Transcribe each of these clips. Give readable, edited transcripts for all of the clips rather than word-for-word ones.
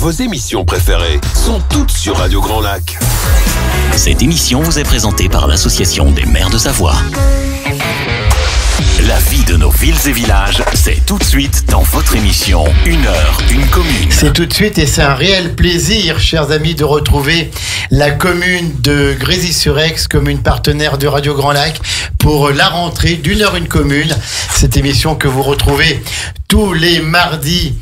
Vos émissions préférées sont toutes sur Radio Grand Lac. Cette émission vous est présentée par l'Association des maires de Savoie. La vie de nos villes et villages, c'est tout de suite dans votre émission 1 heure, une commune. C'est tout de suite et c'est un réel plaisir, chers amis, de retrouver la commune de Grésy-sur-Aix, commune partenaire de Radio Grand Lac, pour la rentrée d'1 heure, une commune. Cette émission que vous retrouvez tous les mardis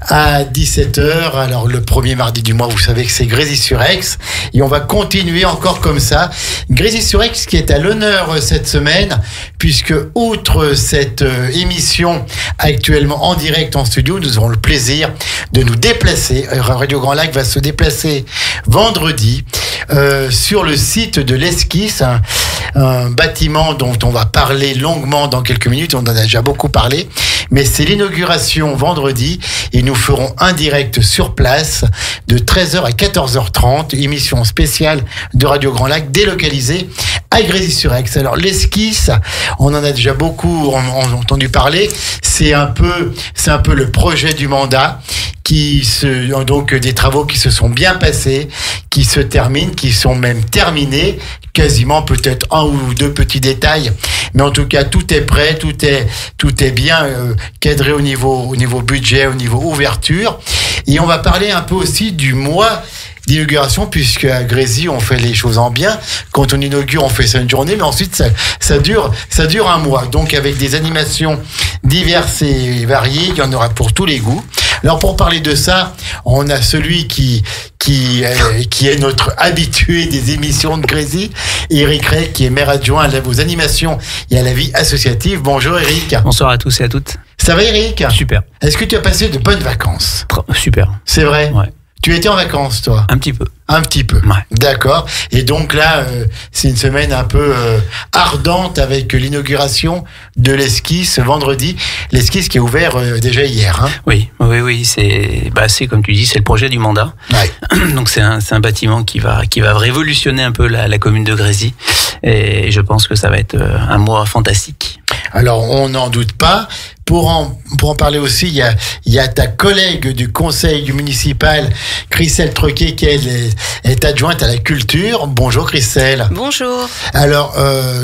à 17h. Alors, le premier mardi du mois, vous savez que c'est Grésy-sur-Aix. Et on va continuer encore comme ça. Grésy-sur-Aix qui est à l'honneur cette semaine, puisque outre cette émission actuellement en direct en studio, nous aurons le plaisir de nous déplacer. Radio Grand Lac va se déplacer vendredi sur le site de l'Esquisse, un bâtiment dont on va parler longuement dans quelques minutes. On en a déjà beaucoup parlé, mais c'est l'inauguration vendredi et nous ferons un direct sur place de 13h à 14h30, émission spéciale de Radio Grand Lac délocalisée à Grésy-sur-Aix. Alors l'Esquisse, on en a déjà beaucoup entendu parler, c'est un peu le projet du mandat, donc des travaux qui se sont bien passés, qui se terminent, qui sont même terminés, quasiment, peut-être un ou deux petits détails, mais en tout cas tout est prêt, tout est bien cadré au niveau budget, au niveau ouverture. Et on va parler un peu aussi du mois d'inauguration, puisque à Grésy on fait les choses en bien. Quand on inaugure, on fait ça une journée, mais ensuite ça dure un mois. Donc avec des animations diverses et variées, il y en aura pour tous les goûts. Alors pour parler de ça, on a celui qui est notre habitué des émissions de Grésy, Eric Rey, qui est maire adjoint aux animations et à la vie associative. Bonjour Eric. Bonsoir à tous et à toutes. Ça va Eric ? Super. Est-ce que tu as passé de bonnes vacances ? Super. C'est vrai ? Ouais. Tu étais en vacances, toi ? Un petit peu. Un petit peu. Ouais. D'accord. Et donc là, c'est une semaine un peu ardente avec l'inauguration de l'Esquisse vendredi. L'Esquisse qui est ouvert déjà hier. Hein. Oui. C'est comme tu dis, c'est le projet du mandat. Ouais. Donc c'est un bâtiment qui va révolutionner un peu la commune de Grésy. Et je pense que ça va être un mois fantastique. Alors on n'en doute pas. Pour en parler aussi, il y a ta collègue du conseil municipal, Christelle Troquet, qui est adjointe à la culture. Bonjour Christelle. Bonjour. Alors,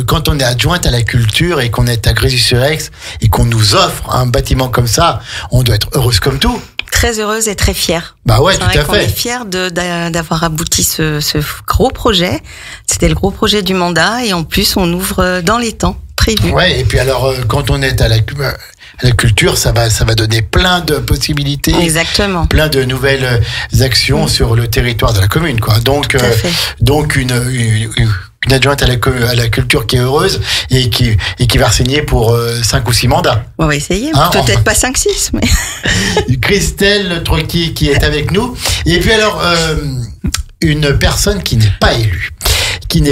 quand on est adjointe à la culture et qu'on est à Grésy-sur-Aix et qu'on nous offre un bâtiment comme ça, on doit être heureuse comme tout. Très heureuse et très fière. Bah ouais, tout à fait. On est fiers d'avoir abouti ce gros projet. C'était le gros projet du mandat et en plus on ouvre dans les temps prévus. Ouais, et puis alors quand on est à la culture, ça va donner plein de possibilités. Exactement. Plein de nouvelles actions sur le territoire de la commune, quoi. Donc une adjointe à la culture qui est heureuse et qui va signer pour 5 ou 6 mandats. On va essayer. Peut-être pas 5-6, mais... Christelle Troquet qui est avec nous. Et puis alors, une personne qui n'est pas élue. Qui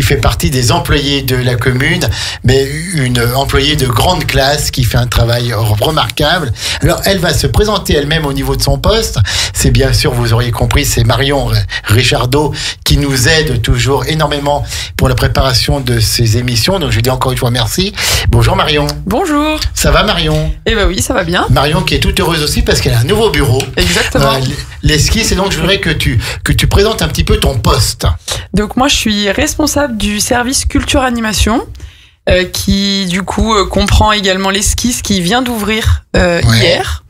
fait partie des employés de la commune, mais une employée de grande classe qui fait un travail remarquable. Alors, elle va se présenter elle-même au niveau de son poste. C'est bien sûr, vous auriez compris, c'est Marion Richardot qui nous aide toujours énormément pour la préparation de ces émissions. Donc, je lui dis encore une fois merci. Bonjour Marion. Bonjour. Ça va Marion ? Eh ben oui, ça va bien. Marion qui est toute heureuse aussi parce qu'elle a un nouveau bureau. Exactement. L'Esquisse, et donc je voudrais que tu présentes un petit peu ton poste. Donc moi je suis responsable du service culture animation qui du coup comprend également l'Esquisse qui vient d'ouvrir hier.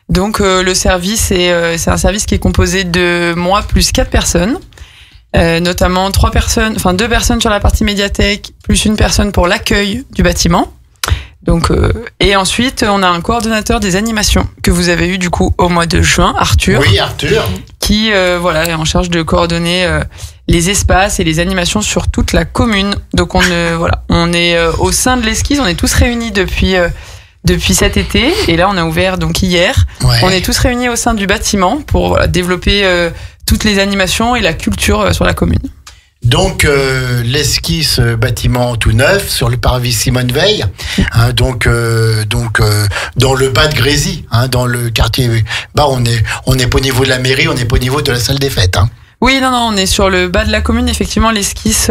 Donc le service c'est un service qui est composé de moi plus 4 personnes. Notamment 2 personnes sur la partie médiathèque plus une personne pour l'accueil du bâtiment. Donc et ensuite on a un coordonnateur des animations que vous avez eu du coup au mois de juin, Arthur. Oui, Arthur. Qui est en charge de coordonner les espaces et les animations sur toute la commune. Donc on est au sein de l'Esquisse, on est tous réunis depuis cet été et là on a ouvert donc hier. Ouais. On est tous réunis au sein du bâtiment pour développer toutes les animations et la culture sur la commune. Donc l'Esquisse, bâtiment tout neuf sur le parvis Simone Veil, hein, donc dans le bas de Grésy, hein, dans le quartier bas. On est pas au niveau de la mairie, on est pas au niveau de la salle des fêtes. Hein. Oui, non, on est sur le bas de la commune. Effectivement, l'Esquisse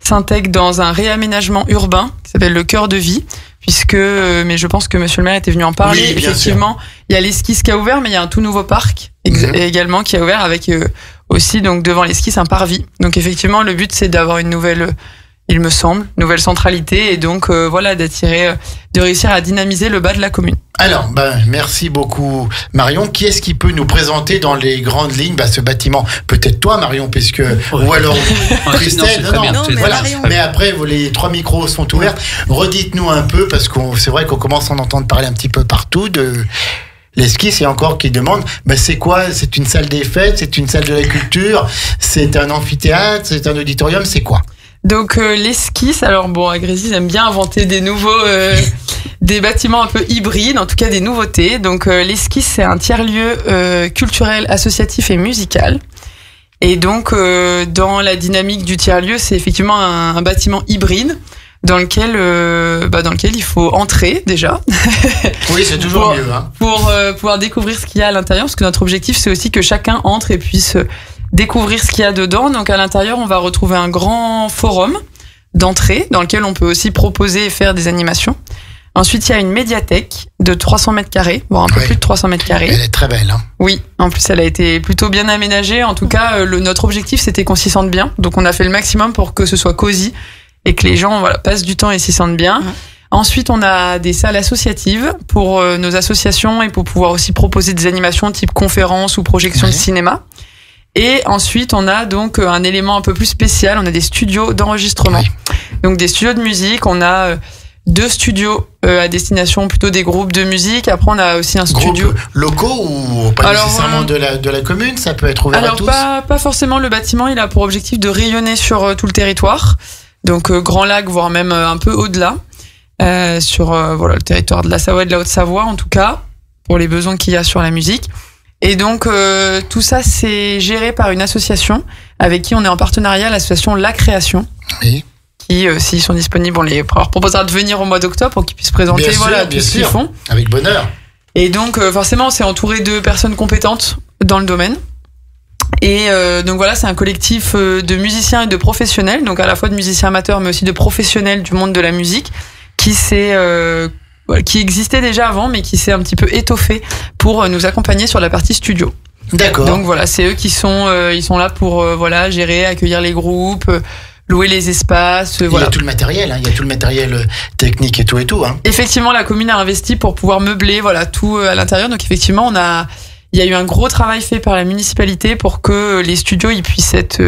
s'intègre dans un réaménagement urbain qui s'appelle le Cœur de Vie, puisque, mais je pense que monsieur le maire était venu en parler. Oui, bien Effectivement, il y a l'esquisse qui a ouvert, mais il y a un tout nouveau parc également qui a ouvert avec aussi, donc, devant l'esquisse, un parvis. Donc, effectivement, le but, c'est d'avoir une nouvelle, il me semble, nouvelle centralité et donc, voilà, de réussir à dynamiser le bas de la commune. Alors, merci beaucoup Marion. Qui est-ce qui peut nous présenter dans les grandes lignes ce bâtiment? Peut-être toi Marion, puisque ou alors Christelle. Non, mais voilà. Marion. Mais après, les 3 micros sont ouverts. Redites-nous un peu, parce que c'est vrai qu'on commence à en entendre parler un petit peu partout de l'esquisse et encore qui demande, c'est quoi? C'est une salle des fêtes? C'est une salle de la culture? C'est un amphithéâtre? C'est un auditorium? C'est quoi? Donc l'esquisse, alors bon, à Grésy, ils aiment bien inventer des nouveaux, des bâtiments un peu hybrides, en tout cas des nouveautés. Donc l'esquisse, c'est un tiers-lieu culturel, associatif et musical. Et donc dans la dynamique du tiers-lieu, c'est effectivement un bâtiment hybride dans lequel il faut entrer déjà. Oui, c'est toujours mieux. Hein. Pour pouvoir découvrir ce qu'il y a à l'intérieur, parce que notre objectif, c'est aussi que chacun entre et puisse découvrir ce qu'il y a dedans. Donc à l'intérieur, on va retrouver un grand forum d'entrée dans lequel on peut aussi proposer et faire des animations. Ensuite, il y a une médiathèque de 300 mètres carrés, voire un peu plus de 300 mètres carrés. Elle est très belle. Hein. Oui, en plus, elle a été plutôt bien aménagée. En tout cas, notre objectif, c'était qu'on s'y sente bien. Donc on a fait le maximum pour que ce soit cosy et que les gens passent du temps et s'y sentent bien. Ensuite, on a des salles associatives pour nos associations et pour pouvoir aussi proposer des animations type conférences ou projections de cinéma. Et ensuite, on a donc un élément un peu plus spécial. On a des studios d'enregistrement. Donc des studios de musique. On a 2 studios à destination plutôt des groupes de musique. Après, on a aussi un studio. Groupes locaux ou pas nécessairement de la commune? Ça peut être ouvert à tous? Pas forcément. Le bâtiment, il a pour objectif de rayonner sur tout le territoire. Donc Grand Lac, voire même un peu au-delà. Sur le territoire de la Savoie et de la Haute-Savoie, en tout cas, pour les besoins qu'il y a sur la musique. Et donc, tout ça, c'est géré par une association avec qui on est en partenariat, l'association La Création. Oui. Qui, s'ils sont disponibles, on leur proposera de venir au mois d'octobre pour qu'ils puissent présenter tout ce qu'ils font. Avec bonheur. Et donc, forcément, c'est entouré de personnes compétentes dans le domaine. Et donc voilà, c'est un collectif de musiciens et de professionnels, donc à la fois de musiciens amateurs, mais aussi de professionnels du monde de la musique, qui existait déjà avant, mais qui s'est un petit peu étoffé pour nous accompagner sur la partie studio. D'accord. Donc voilà, c'est eux qui sont, ils sont là pour gérer, accueillir les groupes, louer les espaces. Il y a tout le matériel, il y a tout le matériel technique et tout. Hein. Effectivement, la commune a investi pour pouvoir meubler, tout à l'intérieur. Donc effectivement, il y a eu un gros travail fait par la municipalité pour que les studios ils puissent être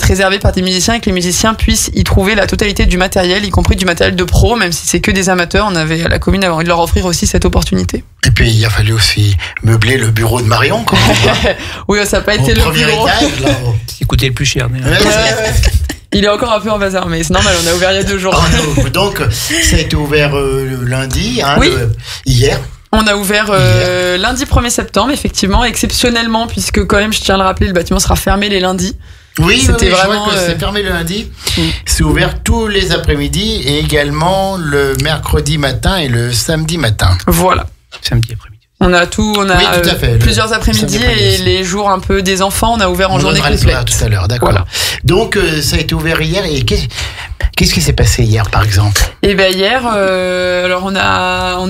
réservés par des musiciens et que les musiciens puissent y trouver la totalité du matériel, y compris du matériel de pro, même si c'est que des amateurs. La commune avait envie de leur offrir aussi cette opportunité. Et puis il a fallu aussi meubler le bureau de Marion, quand même. Oui, ça n'a pas été le bureau. Étage, là. C'est coûté le plus cher. Il est encore un peu en bazar, mais c'est normal, on a ouvert il y a 2 jours. Donc, ça a été ouvert lundi, oui. Hier. On a ouvert lundi 1er septembre, effectivement, exceptionnellement, puisque quand même, je tiens à le rappeler, le bâtiment sera fermé les lundis. Oui, c'était vraiment. C'est fermé le lundi. C'est ouvert tous les après-midi et également le mercredi matin et le samedi matin. Voilà. Samedi après-midi. On a tout à fait. Plusieurs après-midi et les jours un peu des enfants, on a ouvert en journée complète. Tout à l'heure, d'accord. Voilà. Donc ça a été ouvert hier et qu'est-ce qui s'est passé hier, par exemple? Eh ben hier, alors on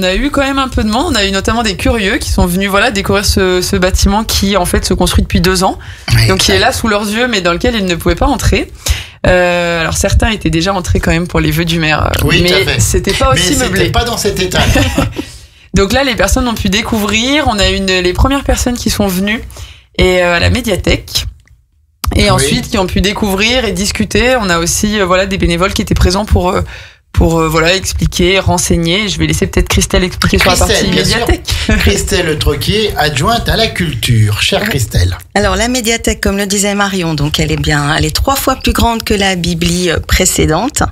a eu quand même un peu de monde. On a eu notamment des curieux qui sont venus découvrir ce bâtiment qui en fait se construit depuis 2 ans, donc qui est là sous leurs yeux, mais dans lequel ils ne pouvaient pas entrer. Alors certains étaient déjà entrés quand même pour les vœux du maire, mais c'était pas aussi meublé. C'était pas dans cet état. Donc là, les personnes ont pu découvrir. On a eu les premières personnes qui sont venues à la médiathèque. Et ensuite, qui ont pu découvrir et discuter. On a aussi des bénévoles qui étaient présents pour expliquer, renseigner. Je vais laisser peut-être Christelle expliquer sur la partie médiathèque. Christelle Troquier, adjointe à la culture. Chère Christelle. Alors la médiathèque, comme le disait Marion, donc elle est 3 fois plus grande que la bibli précédente.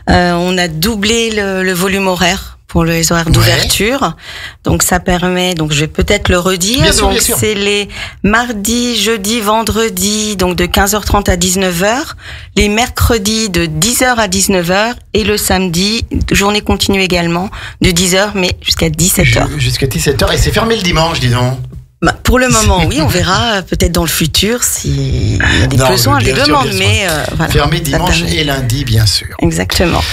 On a doublé le volume horaire pour les horaires d'ouverture. Donc ça permet, donc je vais peut-être le redire. Bien sûr. C'est les mardis, jeudis, vendredis, donc de 15h30 à 19h, les mercredis de 10h à 19h et le samedi, journée continue également, de 10h mais jusqu'à 17h. Jusqu'à 17h et c'est fermé le dimanche, dis donc. Pour le moment, oui, on verra peut-être dans le futur s'il y a des besoins, des demandes, mais fermé dimanche et lundi, bien sûr. Exactement.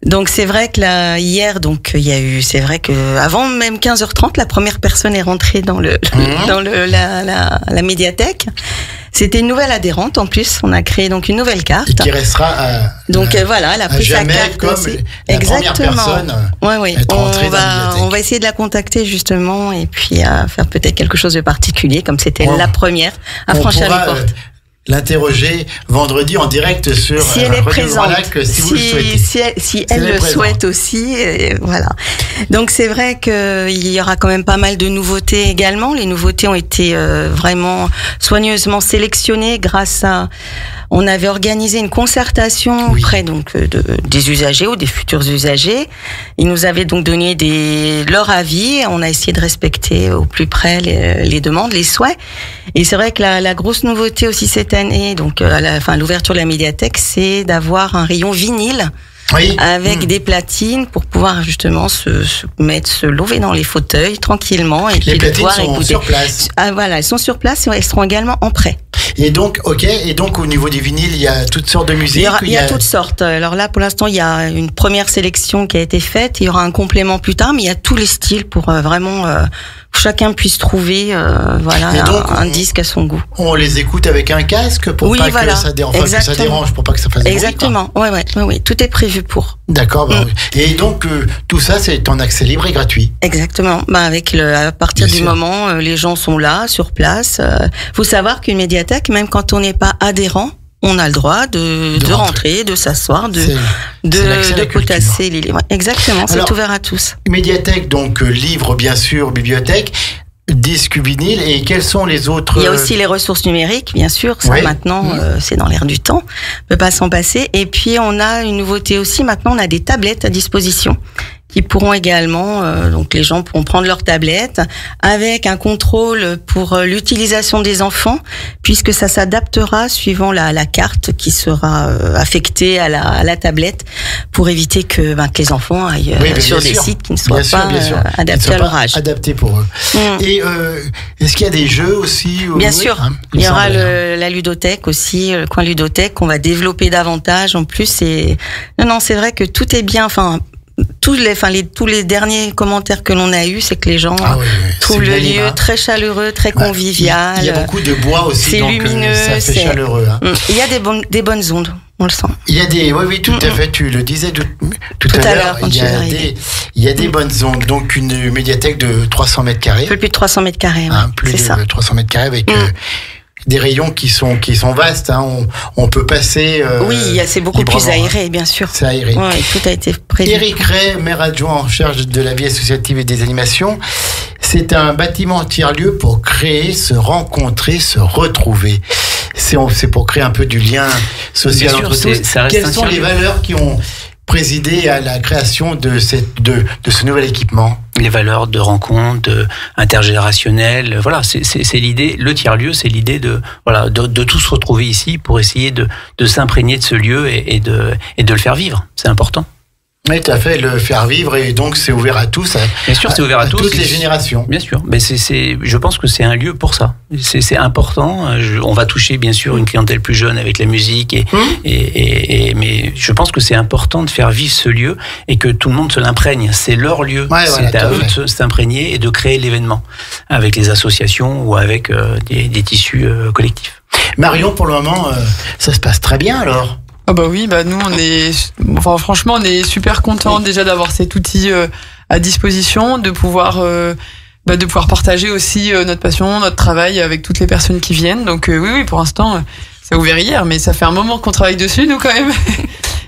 Donc c'est vrai que là, hier, donc il y a eu, c'est vrai que avant même 15h30, la première personne est rentrée dans la médiathèque. C'était une nouvelle adhérente en plus. On a créé donc une nouvelle carte. Et qui restera donc voilà, elle a pris sa carte comme aussi. La Exactement. première personne être rentrée dans la médiathèque. On va essayer de la contacter justement et puis faire peut-être quelque chose de particulier comme c'était la première à franchir les portes. L'interroger vendredi en direct sur si elle est présente, si vous le souhaitez. Si elle le souhaite aussi, voilà. Donc c'est vrai qu'il y aura quand même pas mal de nouveautés également. Les nouveautés ont été vraiment soigneusement sélectionnées grâce à. On avait organisé une concertation auprès donc des usagers ou des futurs usagers. Ils nous avaient donc donné leur avis. On a essayé de respecter au plus près les demandes, les souhaits. Et c'est vrai que la grosse nouveauté aussi cette année, donc à l'ouverture de la médiathèque, c'est d'avoir un rayon vinyle. Avec des platines pour pouvoir justement se lever dans les fauteuils tranquillement et les puis platines pouvoir sont écouter. Sur place. Ah voilà, elles sont sur place et elles seront également en prêt. Et donc au niveau des vinyles, il y a toutes sortes de musiques. Il y a toutes sortes. Alors là, pour l'instant, il y a une première sélection qui a été faite. Il y aura un complément plus tard, mais il y a tous les styles pour vraiment chacun puisse trouver un disque à son goût. On les écoute avec un casque pour pas que ça dérange, pour pas que ça fasse des bruits. Exactement. Oui. Tout est prévu pour. D'accord. Et donc tout ça, c'est en accès libre et gratuit. Exactement. À partir du moment, les gens sont là, sur place. Faut savoir qu'une médiathèque, même quand on n'est pas adhérent, on a le droit de rentrer, de s'asseoir, de potasser les livres. Exactement, c'est ouvert à tous. Médiathèque, donc livres bien sûr, bibliothèque, disques vinyles, et quels sont les autres... Il y a aussi les ressources numériques, bien sûr, ça maintenant c'est dans l'air du temps, on peut pas s'en passer. Et puis on a une nouveauté aussi, maintenant on a des tablettes à disposition qui pourront également, donc les gens pourront prendre leur tablette avec un contrôle pour l'utilisation des enfants, puisque ça s'adaptera suivant la carte qui sera affectée à la tablette pour éviter que les enfants aillent sur des sites qui ne soient pas adaptés à leur âge. Adaptés pour eux. Et est-ce qu'il y a des jeux aussi Bien sûr, il y aura la ludothèque aussi, le coin ludothèque qu'on va développer davantage. En plus, c'est vrai que tout est bien. Tous les derniers commentaires que l'on a eus, c'est que les gens trouvent le lieu très chaleureux, très convivial. Il y a beaucoup de bois aussi, c'est donc lumineux, ça fait chaleureux. Il y a des bonnes ondes, on le sent. Il y a tout à fait, tu le disais tout à l'heure, il y a des bonnes ondes. Donc une médiathèque de 300 mètres carrés. Un peu plus de 300 mètres carrés, plus de 300 mètres carrés avec... des rayons qui sont vastes, on peut passer. C'est beaucoup plus aéré, bien sûr. C'est aéré. Tout a été prévu. Éric Ray, maire adjoint en charge de la vie associative et des animations. C'est un bâtiment tiers-lieu pour créer, se rencontrer, se retrouver. C'est pour créer un peu du lien social entre tous. Quelles sont les valeurs qui ont présidé à la création de ce nouvel équipement? Les valeurs de rencontre, intergénérationnelles, voilà, c'est l'idée. Le tiers-lieu, c'est l'idée de tous se retrouver ici pour essayer de s'imprégner de ce lieu et de le faire vivre. C'est important. Oui, tout à fait, le faire vivre, et donc c'est ouvert à tous. Bien sûr, c'est ouvert à tous. Toutes les générations. Bien sûr, mais je pense que c'est un lieu pour ça. C'est important. On va toucher bien sûr une clientèle plus jeune avec la musique, mais je pense que c'est important de faire vivre ce lieu et que tout le monde se l'imprègne. C'est leur lieu. C'est à eux de s'imprégner et de créer l'événement avec les associations ou avec des tissus collectifs. Marion, pour le moment, ça se passe très bien alors. Ah oui, nous franchement on est super contents déjà d'avoir cet outil à disposition, de pouvoir partager aussi notre passion, notre travail avec toutes les personnes qui viennent. Donc oui, pour l'instant ça a ouvert hier, mais ça fait un moment qu'on travaille dessus nous quand même.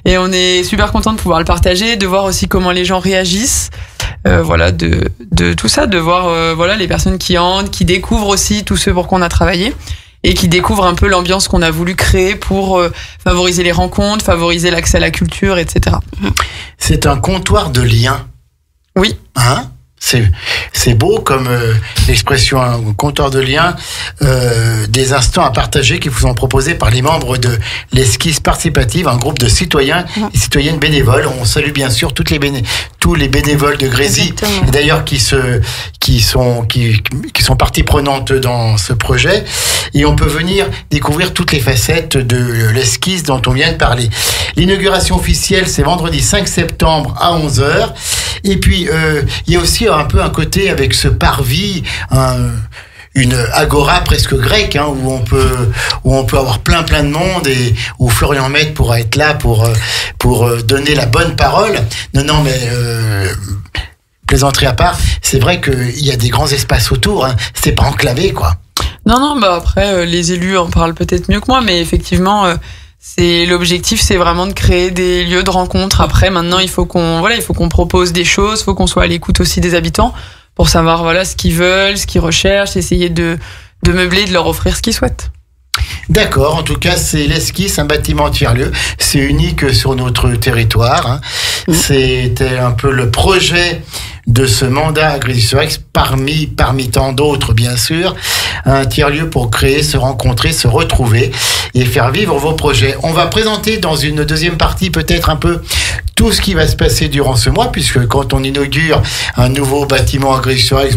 Et on est super contents de pouvoir le partager, de voir aussi comment les gens réagissent. De tout ça, de voir les personnes qui entrent, qui découvrent aussi tout ce pour quoi on a travaillé. Et qui découvrent un peu l'ambiance qu'on a voulu créer pour favoriser les rencontres, favoriser l'accès à la culture, etc. C'est un comptoir de liens. Oui. C'est beau comme l'expression un compteur de liens, des instants à partager qui vous sont proposés par les membres de l'Esquisse participative, un groupe de citoyens et citoyennes bénévoles. On salue bien sûr tous les bénévoles de Grésy, et d'ailleurs qui sont partie prenante dans ce projet. Et on peut venir découvrir toutes les facettes de l'Esquisse dont on vient de parler. L'inauguration officielle, c'est vendredi 5 septembre à 11h. Et puis, il y a aussi un peu un côté avec ce parvis, une agora presque grecque, hein, où on peut avoir plein de monde et où Florian Maître pourra être là pour donner la bonne parole. Non, mais plaisanterie à part, c'est vrai qu'il y a des grands espaces autour, hein, c'est pas enclavé, quoi. Non, bah après, les élus en parlent peut-être mieux que moi, mais effectivement, l'objectif, c'est vraiment de créer des lieux de rencontre. Après, maintenant, il faut qu'on propose des choses, il faut qu'on soit à l'écoute aussi des habitants pour savoir, ce qu'ils veulent, ce qu'ils recherchent, essayer de meubler, de leur offrir ce qu'ils souhaitent. D'accord, en tout cas, c'est l'Esquisse, un bâtiment tiers-lieu. C'est unique sur notre territoire, hein. C'était un peu le projet de ce mandat à Grésy-sur-Aix, parmi tant d'autres, bien sûr, un tiers-lieu pour créer, se rencontrer, se retrouver et faire vivre vos projets. On va présenter dans une deuxième partie peut-être un peu tout ce qui va se passer durant ce mois, puisque quand on inaugure un nouveau bâtiment à Grésy-sur-Aix,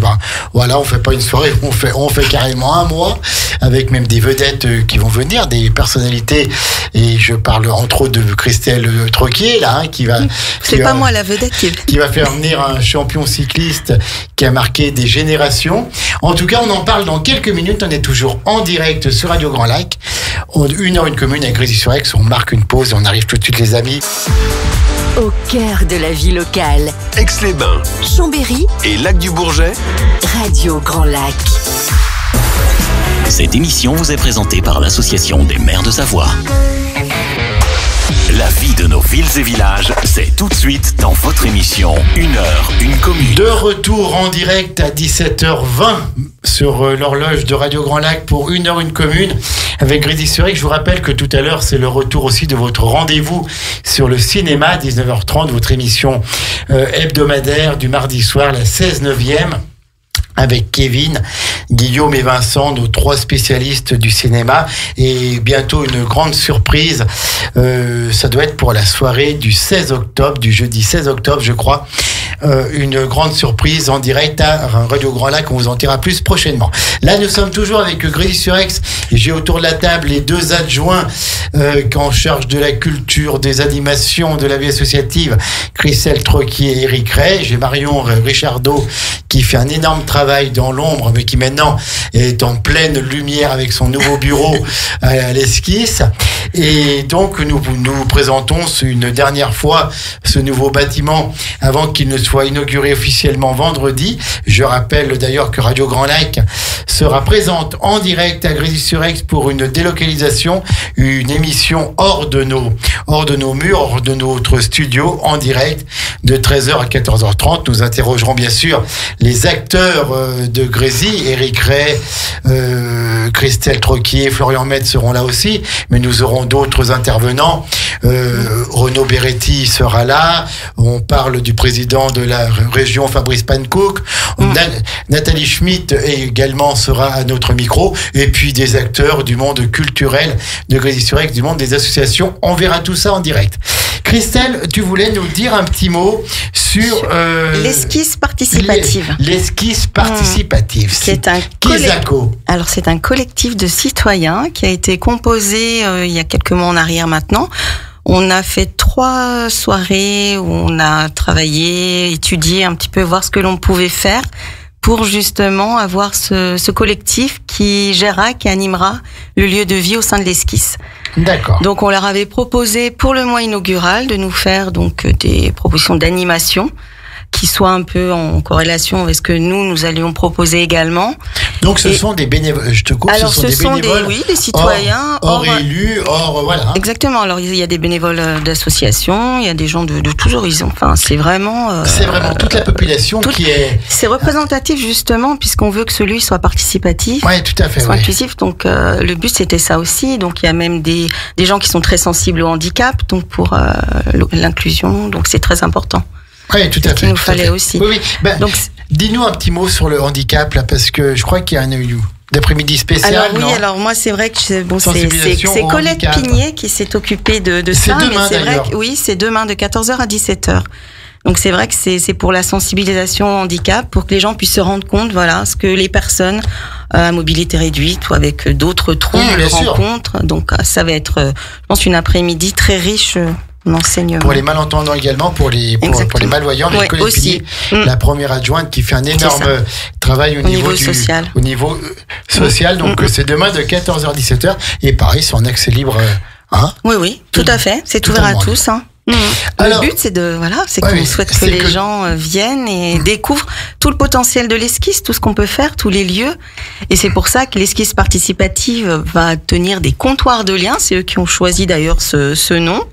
on fait pas une soirée, on fait carrément un mois, avec même des vedettes qui vont venir, des personnalités, et je parle entre autres de Christelle Troquier, là, qui va... C'est pas moi la vedette qui va faire venir un champion cycliste qui a marqué des générations. En tout cas, on en parle dans quelques minutes. On est toujours en direct sur Radio Grand Lac. 1h, une commune à Grésy-sur-Aix. On marque une pause et on arrive tout de suite, les amis. Au cœur de la vie locale. Aix-les-Bains, Chambéry et Lac-du-Bourget. Radio Grand Lac. Cette émission vous est présentée par l'Association des maires de Savoie. La vie de nos villes et villages, c'est tout de suite dans votre émission 1h, une commune. De retour en direct à 17h20 sur l'horloge de Radio Grand Lac pour 1h, une commune avec Grésy-sur-Aix. Je vous rappelle que tout à l'heure, c'est le retour aussi de votre rendez-vous sur le cinéma, 19h30, votre émission hebdomadaire du mardi soir, la 16/9e. Avec Kevin, Guillaume et Vincent, nos 3 spécialistes du cinéma. Et bientôt une grande surprise, ça doit être pour la soirée du 16 octobre, du jeudi 16 octobre, je crois. Une grande surprise en direct à Radio Grand Lac, on vous en dira plus prochainement. Là, nous sommes toujours avec Grésy-sur-Aix et j'ai autour de la table les 2 adjoints en charge de la culture, des animations, de la vie associative, Christelle Troquier et Eric Ray. J'ai Marion Richardot qui fait un énorme travail dans l'ombre, mais qui maintenant est en pleine lumière avec son nouveau bureau à l'Esquisse. Et donc, nous présentons une dernière fois ce nouveau bâtiment avant qu'il ne soit inauguré officiellement vendredi. Je rappelle d'ailleurs que Radio Grand Lac sera présente en direct à Grésy-sur-Aix pour une délocalisation, une émission hors de nos murs, hors de notre studio, en direct de 13h à 14h30. Nous interrogerons bien sûr les acteurs de Grésy, Eric Ray, Christelle Troquier, Florian Maître seront là aussi, mais nous aurons d'autres intervenants. Renaud Beretti sera là. On parle du président de la région, Fabrice Pankouk. Nathalie Schmitt également sera à notre micro. Et puis des acteurs du monde culturel de Grésy-sur-Aix, du monde des associations. On verra tout ça en direct. Christelle, tu voulais nous dire un petit mot sur l'Esquisse participative. L'Esquisse participative. C'est un Alors c'est un collectif de citoyens qui a été composé il y a quelques mois en arrière maintenant. On a fait 3 soirées où on a travaillé, étudié un petit peu, voir ce que l'on pouvait faire pour justement avoir ce collectif qui gérera, qui animera le lieu de vie au sein de l'Esquisse. D'accord. Donc on leur avait proposé pour le mois inaugural de nous faire donc des propositions d'animation qui soient un peu en corrélation avec ce que nous allions proposer également. Donc ce sont des bénévoles, je te coupe, alors, ce sont des bénévoles des citoyens. Hors élus, voilà. Exactement, alors il y a des bénévoles d'associations, il y a des gens de tous horizons, enfin c'est vraiment... c'est vraiment toute la population qui est... C'est représentatif justement, puisqu'on veut que ce lieu soit participatif, oui, tout à fait, soit inclusif, donc le but c'était ça aussi, donc il y a même des gens qui sont très sensibles au handicap, donc pour l'inclusion, donc c'est très important. Oui, tout à fait. Il nous fallait aussi. Oui. dis-nous un petit mot sur le handicap, là, parce que je crois qu'il y a un d'après-midi spécial. Alors oui, non alors moi c'est vrai que c'est Sensibilisation au Colette handicap. Pigné qui s'est occupée de C'est ça, demain, mais c'est vrai d'ailleurs. que oui, c'est demain de 14h à 17h. Donc c'est vrai que c'est pour la sensibilisation au handicap, pour que les gens puissent se rendre compte, voilà, ce que les personnes à mobilité réduite ou avec d'autres troubles bien sûr. rencontrent. Donc ça va être, je pense, une après-midi très riche en enseignement. Pour les malentendants également, pour les malvoyants, mais Ouais, Colette aussi. Pigné, la première adjointe qui fait un énorme ça. travail au niveau social. Au niveau social, donc c'est demain de 14h à 17h, et pareil, c'est en accès libre. Hein Oui, tout à fait. C'est tout ouvert le à monde. tous. Hein. Alors- Le but, c'est Ouais, qu'on souhaite que c'est les que- gens viennent et découvrent tout le potentiel de l'esquisse, tout ce qu'on peut faire, tous les lieux. Et c'est pour ça que l'esquisse participative va tenir des comptoirs de liens. C'est eux qui ont choisi d'ailleurs ce nom,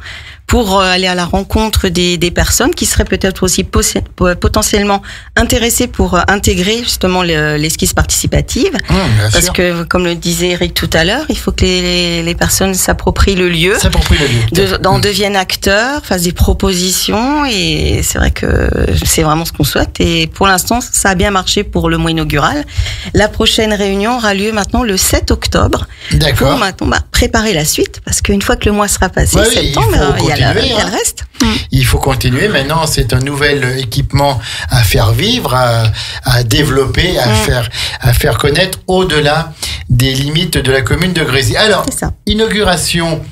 pour aller à la rencontre des personnes qui seraient peut-être aussi potentiellement intéressées pour intégrer justement l'esquisse participative. Bien Parce sûr. que, comme le disait Eric tout à l'heure, il faut que les personnes s'approprient le lieu, S'approprie le lieu. en deviennent acteurs, fassent des propositions, et c'est vrai que c'est vraiment ce qu'on souhaite. Et pour l'instant, ça a bien marché pour le mois inaugural. La prochaine réunion aura lieu maintenant le 7 octobre. D'accord. Pour maintenant préparer la suite, parce qu'une fois que le mois sera passé, Ouais, oui, il septembre, faut il y a continuer, le reste. Il faut continuer. Maintenant, c'est un nouvel équipement à faire vivre, à développer, à faire connaître au-delà des limites de la commune de Grésy. Alors, C'est ça. inauguration.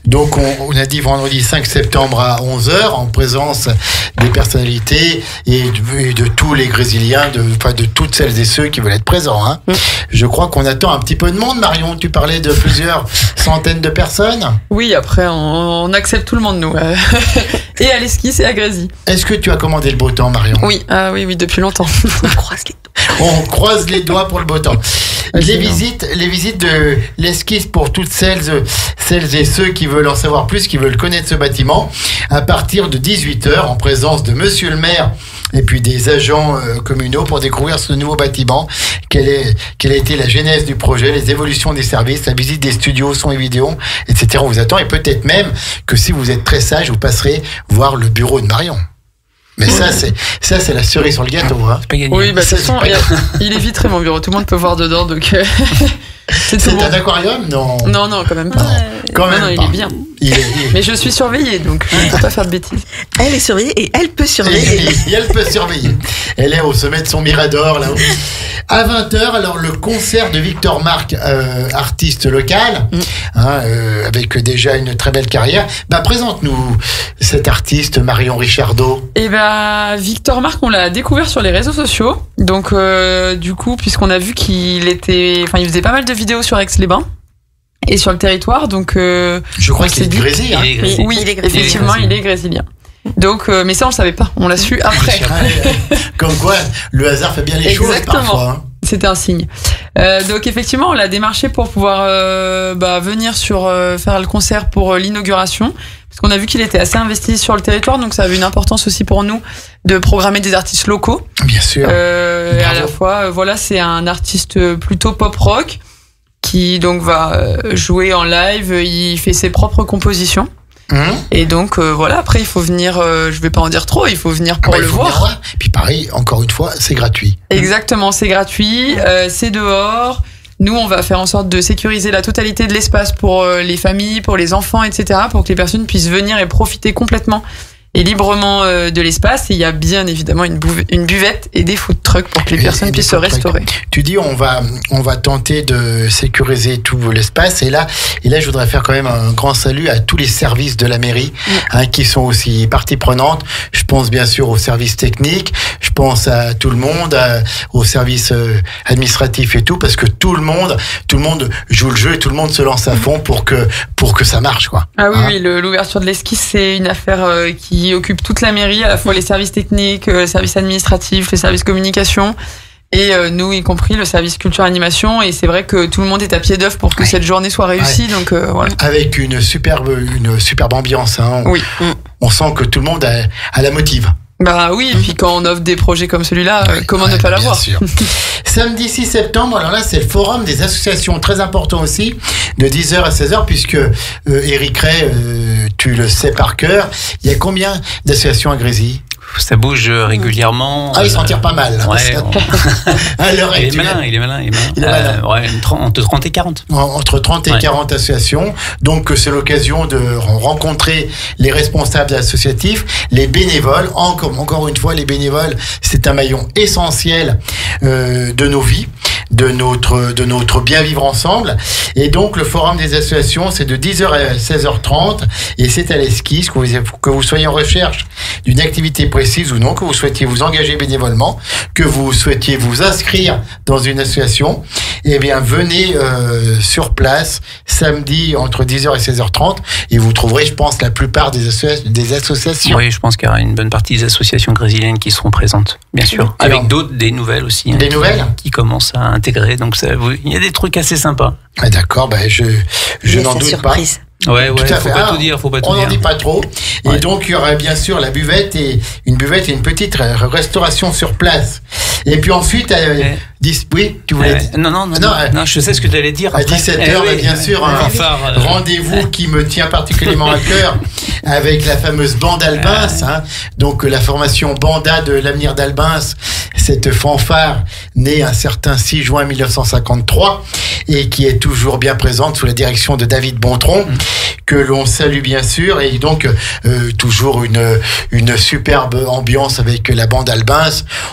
Donc, on a dit vendredi 5 septembre à 11h, en présence des personnalités et de tous les Grésiliens, de toutes celles et ceux qui veulent être présents. Hein. Je crois qu'on attend un petit peu de monde, Marion. Tu parlais de plusieurs centaines de personnes. Oui, après, on accepte tout le monde, nous. Et à l'esquisse et à Grésy. Est-ce que tu as commandé le beau temps, Marion? Oui, oui, depuis longtemps. On croise les doigts. On croise les doigts pour le beau temps. Les c'est bien. visites de l'esquisse pour toutes celles et ceux qui veulent en savoir plus, qui veulent connaître ce bâtiment, à partir de 18h, en présence de Monsieur le maire et puis des agents communaux pour découvrir ce nouveau bâtiment, quelle a été la genèse du projet, les évolutions des services, la visite des studios, son et vidéo, etc. On vous attend, et peut-être même que si vous êtes très sage, vous passerez voir le bureau de Marion. Mais ça, c'est la cerise sur le gâteau. Hein. Pas gagné. Oui, bah, de toute façon, il est vitré, mon bureau. Tout le monde peut voir dedans, donc c'est tout C'est bon. un aquarium? Non. Non, quand même pas. Quand même non, pas. il est bien. Il est- Mais je suis surveillée, donc je ne peux pas faire de bêtises. Elle est surveillée et elle peut surveiller. Et elle peut surveiller. Elle est au sommet de son mirador, là-haut. À 20h, alors le concert de Victor Marc, artiste local, avec déjà une très belle carrière. Bah, présente-nous cet artiste, Marion Richardot. Et bah, Victor Marc, on l'a découvert sur les réseaux sociaux. Donc, du coup, puisqu'on a vu il faisait pas mal de vidéos sur Aix-les-Bains et sur le territoire. Donc, Je crois on qu'il est s'est de dit- Grésy. Hein. Il est grésien. oui, il est grésilien. effectivement, il est grésilien. Donc, mais ça, on le savait pas. On l'a su après. Comme quoi, le hasard fait bien les choses Exactement. parfois. Hein. C'était un signe. Donc effectivement, on l'a démarché pour pouvoir venir faire le concert pour l'inauguration, parce qu'on a vu qu'il était assez investi sur le territoire, donc ça avait une importance aussi pour nous de programmer des artistes locaux. Bien sûr. Et à la fois, c'est un artiste plutôt pop rock qui donc va jouer en live. Il fait ses propres compositions. Et donc après il faut venir, je vais pas en dire trop, il faut venir pour Il le faut voir. bien voir. Puis pareil, encore une fois, c'est gratuit. Exactement, c'est gratuit, c'est dehors. Nous, on va faire en sorte de sécuriser la totalité de l'espace pour les familles, pour les enfants, etc., pour que les personnes puissent venir et profiter complètement et librement de l'espace. Et il y a bien évidemment une buvette et des food trucks pour que les personnes Et puissent des se food trucks. restaurer. Tu dis on va tenter de sécuriser tout l'espace, et là je voudrais faire quand même un grand salut à tous les services de la mairie qui sont aussi partie prenante. Je pense bien sûr aux services techniques, je pense à tout le monde, aux services administratifs et tout, parce que tout le monde joue le jeu et tout le monde se lance à fond pour que ça marche, quoi. Ah oui, Hein? oui, l'ouverture de l'esquisse, c'est une affaire qui occupe toute la mairie, à la fois les services techniques, les services administratifs, les services communication, et nous, y compris le service culture animation. Et c'est vrai que tout le monde est à pied d'œuvre pour que cette journée soit réussie. Donc voilà. Avec une superbe ambiance. Hein. Oui. On sent que tout le monde a la motive. Bah oui, et puis quand on offre des projets comme celui-là, comment ne pas l'avoir? Bien sûr. Samedi 6 septembre, alors là, c'est le forum des associations, très important aussi, de 10h à 16h, puisque Eric Ray, tu le sais par cœur, il y a combien d'associations à Grésy? Ça bouge régulièrement. Ah, il s'en tire pas mal. Là, ouais, à l'heure il est actuelle. malin, il est malin. Ouais, entre 30 et 40. Entre 30 et 40 associations. Donc, c'est l'occasion de rencontrer les responsables associatifs, les bénévoles. Encore une fois, les bénévoles, c'est un maillon essentiel de nos vies, de notre bien vivre ensemble. Et donc, le forum des associations, c'est de 10h à 16h30 et c'est à l'esquisse, que vous soyez en recherche d'une activité précise ou non, que vous souhaitiez vous engager bénévolement, que vous souhaitiez vous inscrire dans une association, eh bien, venez sur samedi entre 10h et 16h30 et vous trouverez, je pense, la plupart des associations. Oui, je pense qu'il y aura une bonne partie des associations brésiliennes qui seront présentes, bien sûr. Et avec des nouvelles aussi. Des nouvelles qui commencent à intégrer, donc il y a des trucs assez sympas. Ah, d'accord, je n'en doute surprise. pas. Ouais, tout à fait. Faut pas tout dire. On n'en dit pas trop. Et donc, il y aura bien sûr la buvette et une petite restauration sur place. Et puis ensuite, oui, tu voulais dire. Non, je sais ce que tu allais dire. À 17h, bien sûr, un rendez-vous qui me tient particulièrement à cœur avec la fameuse bande Albins, donc la formation Banda de l'avenir d'Albins, cette fanfare née un certain 6 juin 1953 et qui est toujours bien présente sous la direction de David Bontron, que l'on salue bien sûr, et donc toujours une superbe ambiance avec la bande Albins.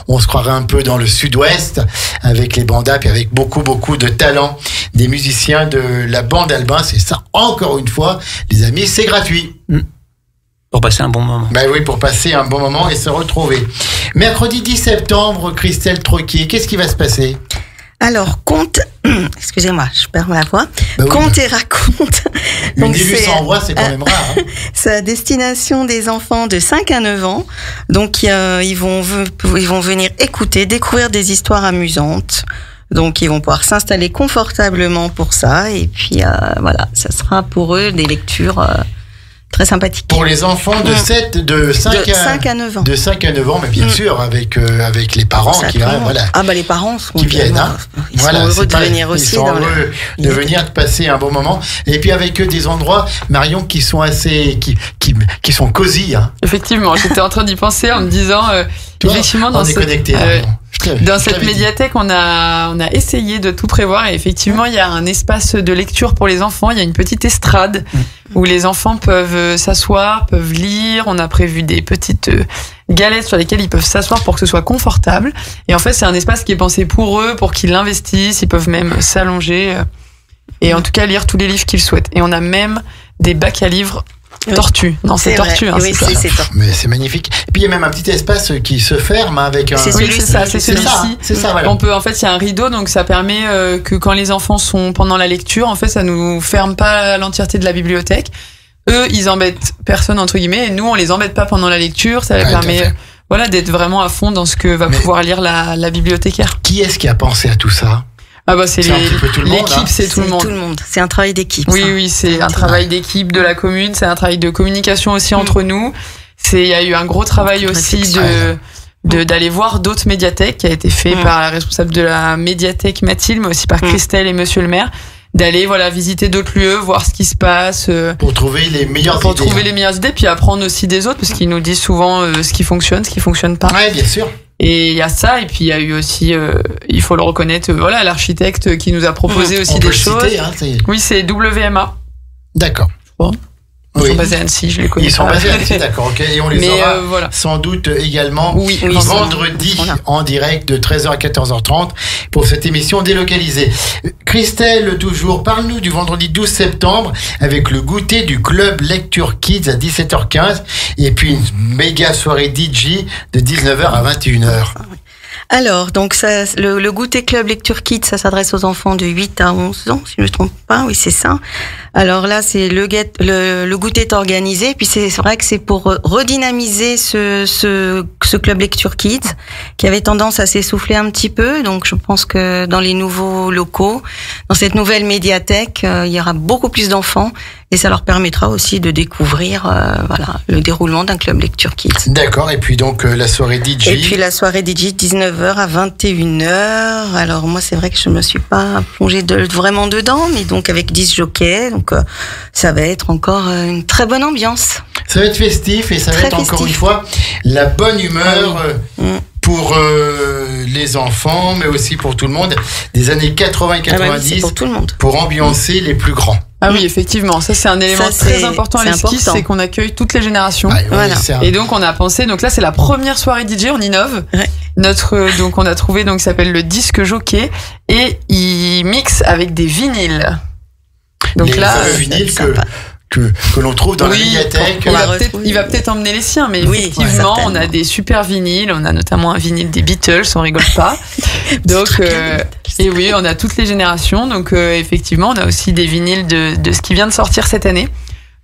On se croirait un peu dans le sud-ouest avec les bandas, puis avec beaucoup de talent des musiciens de la bande Albins. Et ça, encore une fois, les amis, c'est gratuit. Pour passer un bon moment. Ben oui, pour passer un bon moment et se retrouver. Mercredi 10 septembre, Christelle Troquier, qu'est-ce qui va se passer ? Alors, conte, excusez-moi, je perds ma voix. Oui, Conte et raconte. Une début sans voix, c'est quand même rare. C'est à destination des enfants de 5 à 9 ans. Donc, ils vont venir écouter, découvrir des histoires amusantes. Donc, ils vont pouvoir s'installer confortablement pour ça. Et puis, voilà, ça sera pour eux des lectures très sympathiques. Pour les enfants de 5 à 9 ans. De 5 à 9 ans, mais bien sûr, avec les parents qui voilà. Ah, les parents sont qui viennent. Ils sont heureux de venir aussi. Ils sont heureux de venir, de passer un bon moment. Et puis avec eux, des endroits, Marion, qui sont assez, qui sont cosy. Effectivement, j'étais en train d'y penser en me disant, effectivement, on est connecté. Dans cette médiathèque, on a essayé de tout prévoir et effectivement, il y a un espace de lecture pour les enfants. Il y a une petite estrade où les enfants peuvent s'asseoir, peuvent lire. On a prévu des petites galettes sur lesquelles ils peuvent s'asseoir pour que ce soit confortable. Et en fait, c'est un espace qui est pensé pour eux, pour qu'ils l'investissent. Ils peuvent même s'allonger et en tout cas lire tous les livres qu'ils souhaitent. Et on a même des bacs à livres tortues. Non, c'est tortue. Oui, c'est tortue. Mais c'est magnifique. Et puis il y a même un petit espace qui se ferme avec un. C'est celui-ci. C'est ça, voilà. On peut, en fait, il y a un rideau, donc ça permet que quand les enfants sont pendant la lecture, en fait, ça nous ferme pas l'entièreté de la bibliothèque. Eux, ils embêtent personne entre guillemets, et nous, on les embête pas pendant la lecture. Ça permet, d'être vraiment à fond dans ce que va pouvoir lire la bibliothécaire. Qui est-ce qui a pensé à tout ça ? C'est l'équipe, c'est tout le monde. C'est un travail d'équipe. Oui, c'est un travail d'équipe de la commune, c'est un travail de communication aussi entre nous. Il y a eu un gros travail aussi d'aller voir d'autres médiathèques qui a été fait par la responsable de la médiathèque Mathilde, mais aussi par Christelle et Monsieur le maire. D'aller visiter d'autres lieux, voir ce qui se passe pour trouver les meilleures idées, puis apprendre aussi des autres parce qu'ils nous disent souvent ce qui fonctionne pas. Ouais, bien sûr. Et il y a ça, et puis il y a eu aussi, il faut le reconnaître, l'architecte qui nous a proposé aussi des choses. Oui, c'est WMA. D'accord. Ils sont basés à Annecy, je les connais. Ils sont basés à Annecy, d'accord, ok. Et on les aura sans doute également vendredi en direct de 13h à 14h30 pour cette émission délocalisée. Christelle, toujours, parle-nous du vendredi 12 septembre avec le goûter du Club Lecture Kids à 17h15 et puis une méga soirée DJ de 19h à 21h. Alors, donc le goûter Club Lecture Kids, ça s'adresse aux enfants de 8 à 11 ans, si je ne me trompe pas. Oui, c'est ça. Alors là, c'est le goûter est organisé. Puis c'est vrai que c'est pour redynamiser ce Club Lecture Kids qui avait tendance à s'essouffler un petit peu. Donc je pense que dans les nouveaux locaux, dans cette nouvelle médiathèque, il y aura beaucoup plus d'enfants et ça leur permettra aussi de découvrir voilà, le déroulement d'un club lecture kids. D'accord, et puis donc la soirée DJ. Et puis la soirée DJ 19h à 21h. Alors moi c'est vrai que je me suis pas plongée vraiment dedans, mais donc avec 10 jockeys, donc ça va être encore une très bonne ambiance. Ça va être festif et ça va Très être encore festif. une fois la bonne humeur Oui. pour les enfants, mais aussi pour tout le monde, des années 80 et Ah bah oui, 90, c'est pour tout le monde. pour ambiancer les plus grands. Ah oui, effectivement, ça c'est un élément Ça, très c'est- important à c'est l'esquisse, important. c'est qu'on accueille toutes les générations. Ouais, Voilà. c'est un- Et donc on a pensé, donc là c'est la première soirée DJ, on innove. Ouais. Donc on a trouvé donc ça s'appelle le disque jockey et il mixe avec des vinyles. Donc les là, fameux c'est vinyles sympa. que l'on trouve dans la oui, médiathèque. On va il va peut-être emmener les siens, mais Oui, effectivement, ouais, on a certainement. des super vinyles. On a notamment un vinyle des Beatles, on rigole pas. Donc, Très bien. et oui, on a toutes les générations. Donc, effectivement, on a aussi des vinyles de ce qui vient de sortir cette année.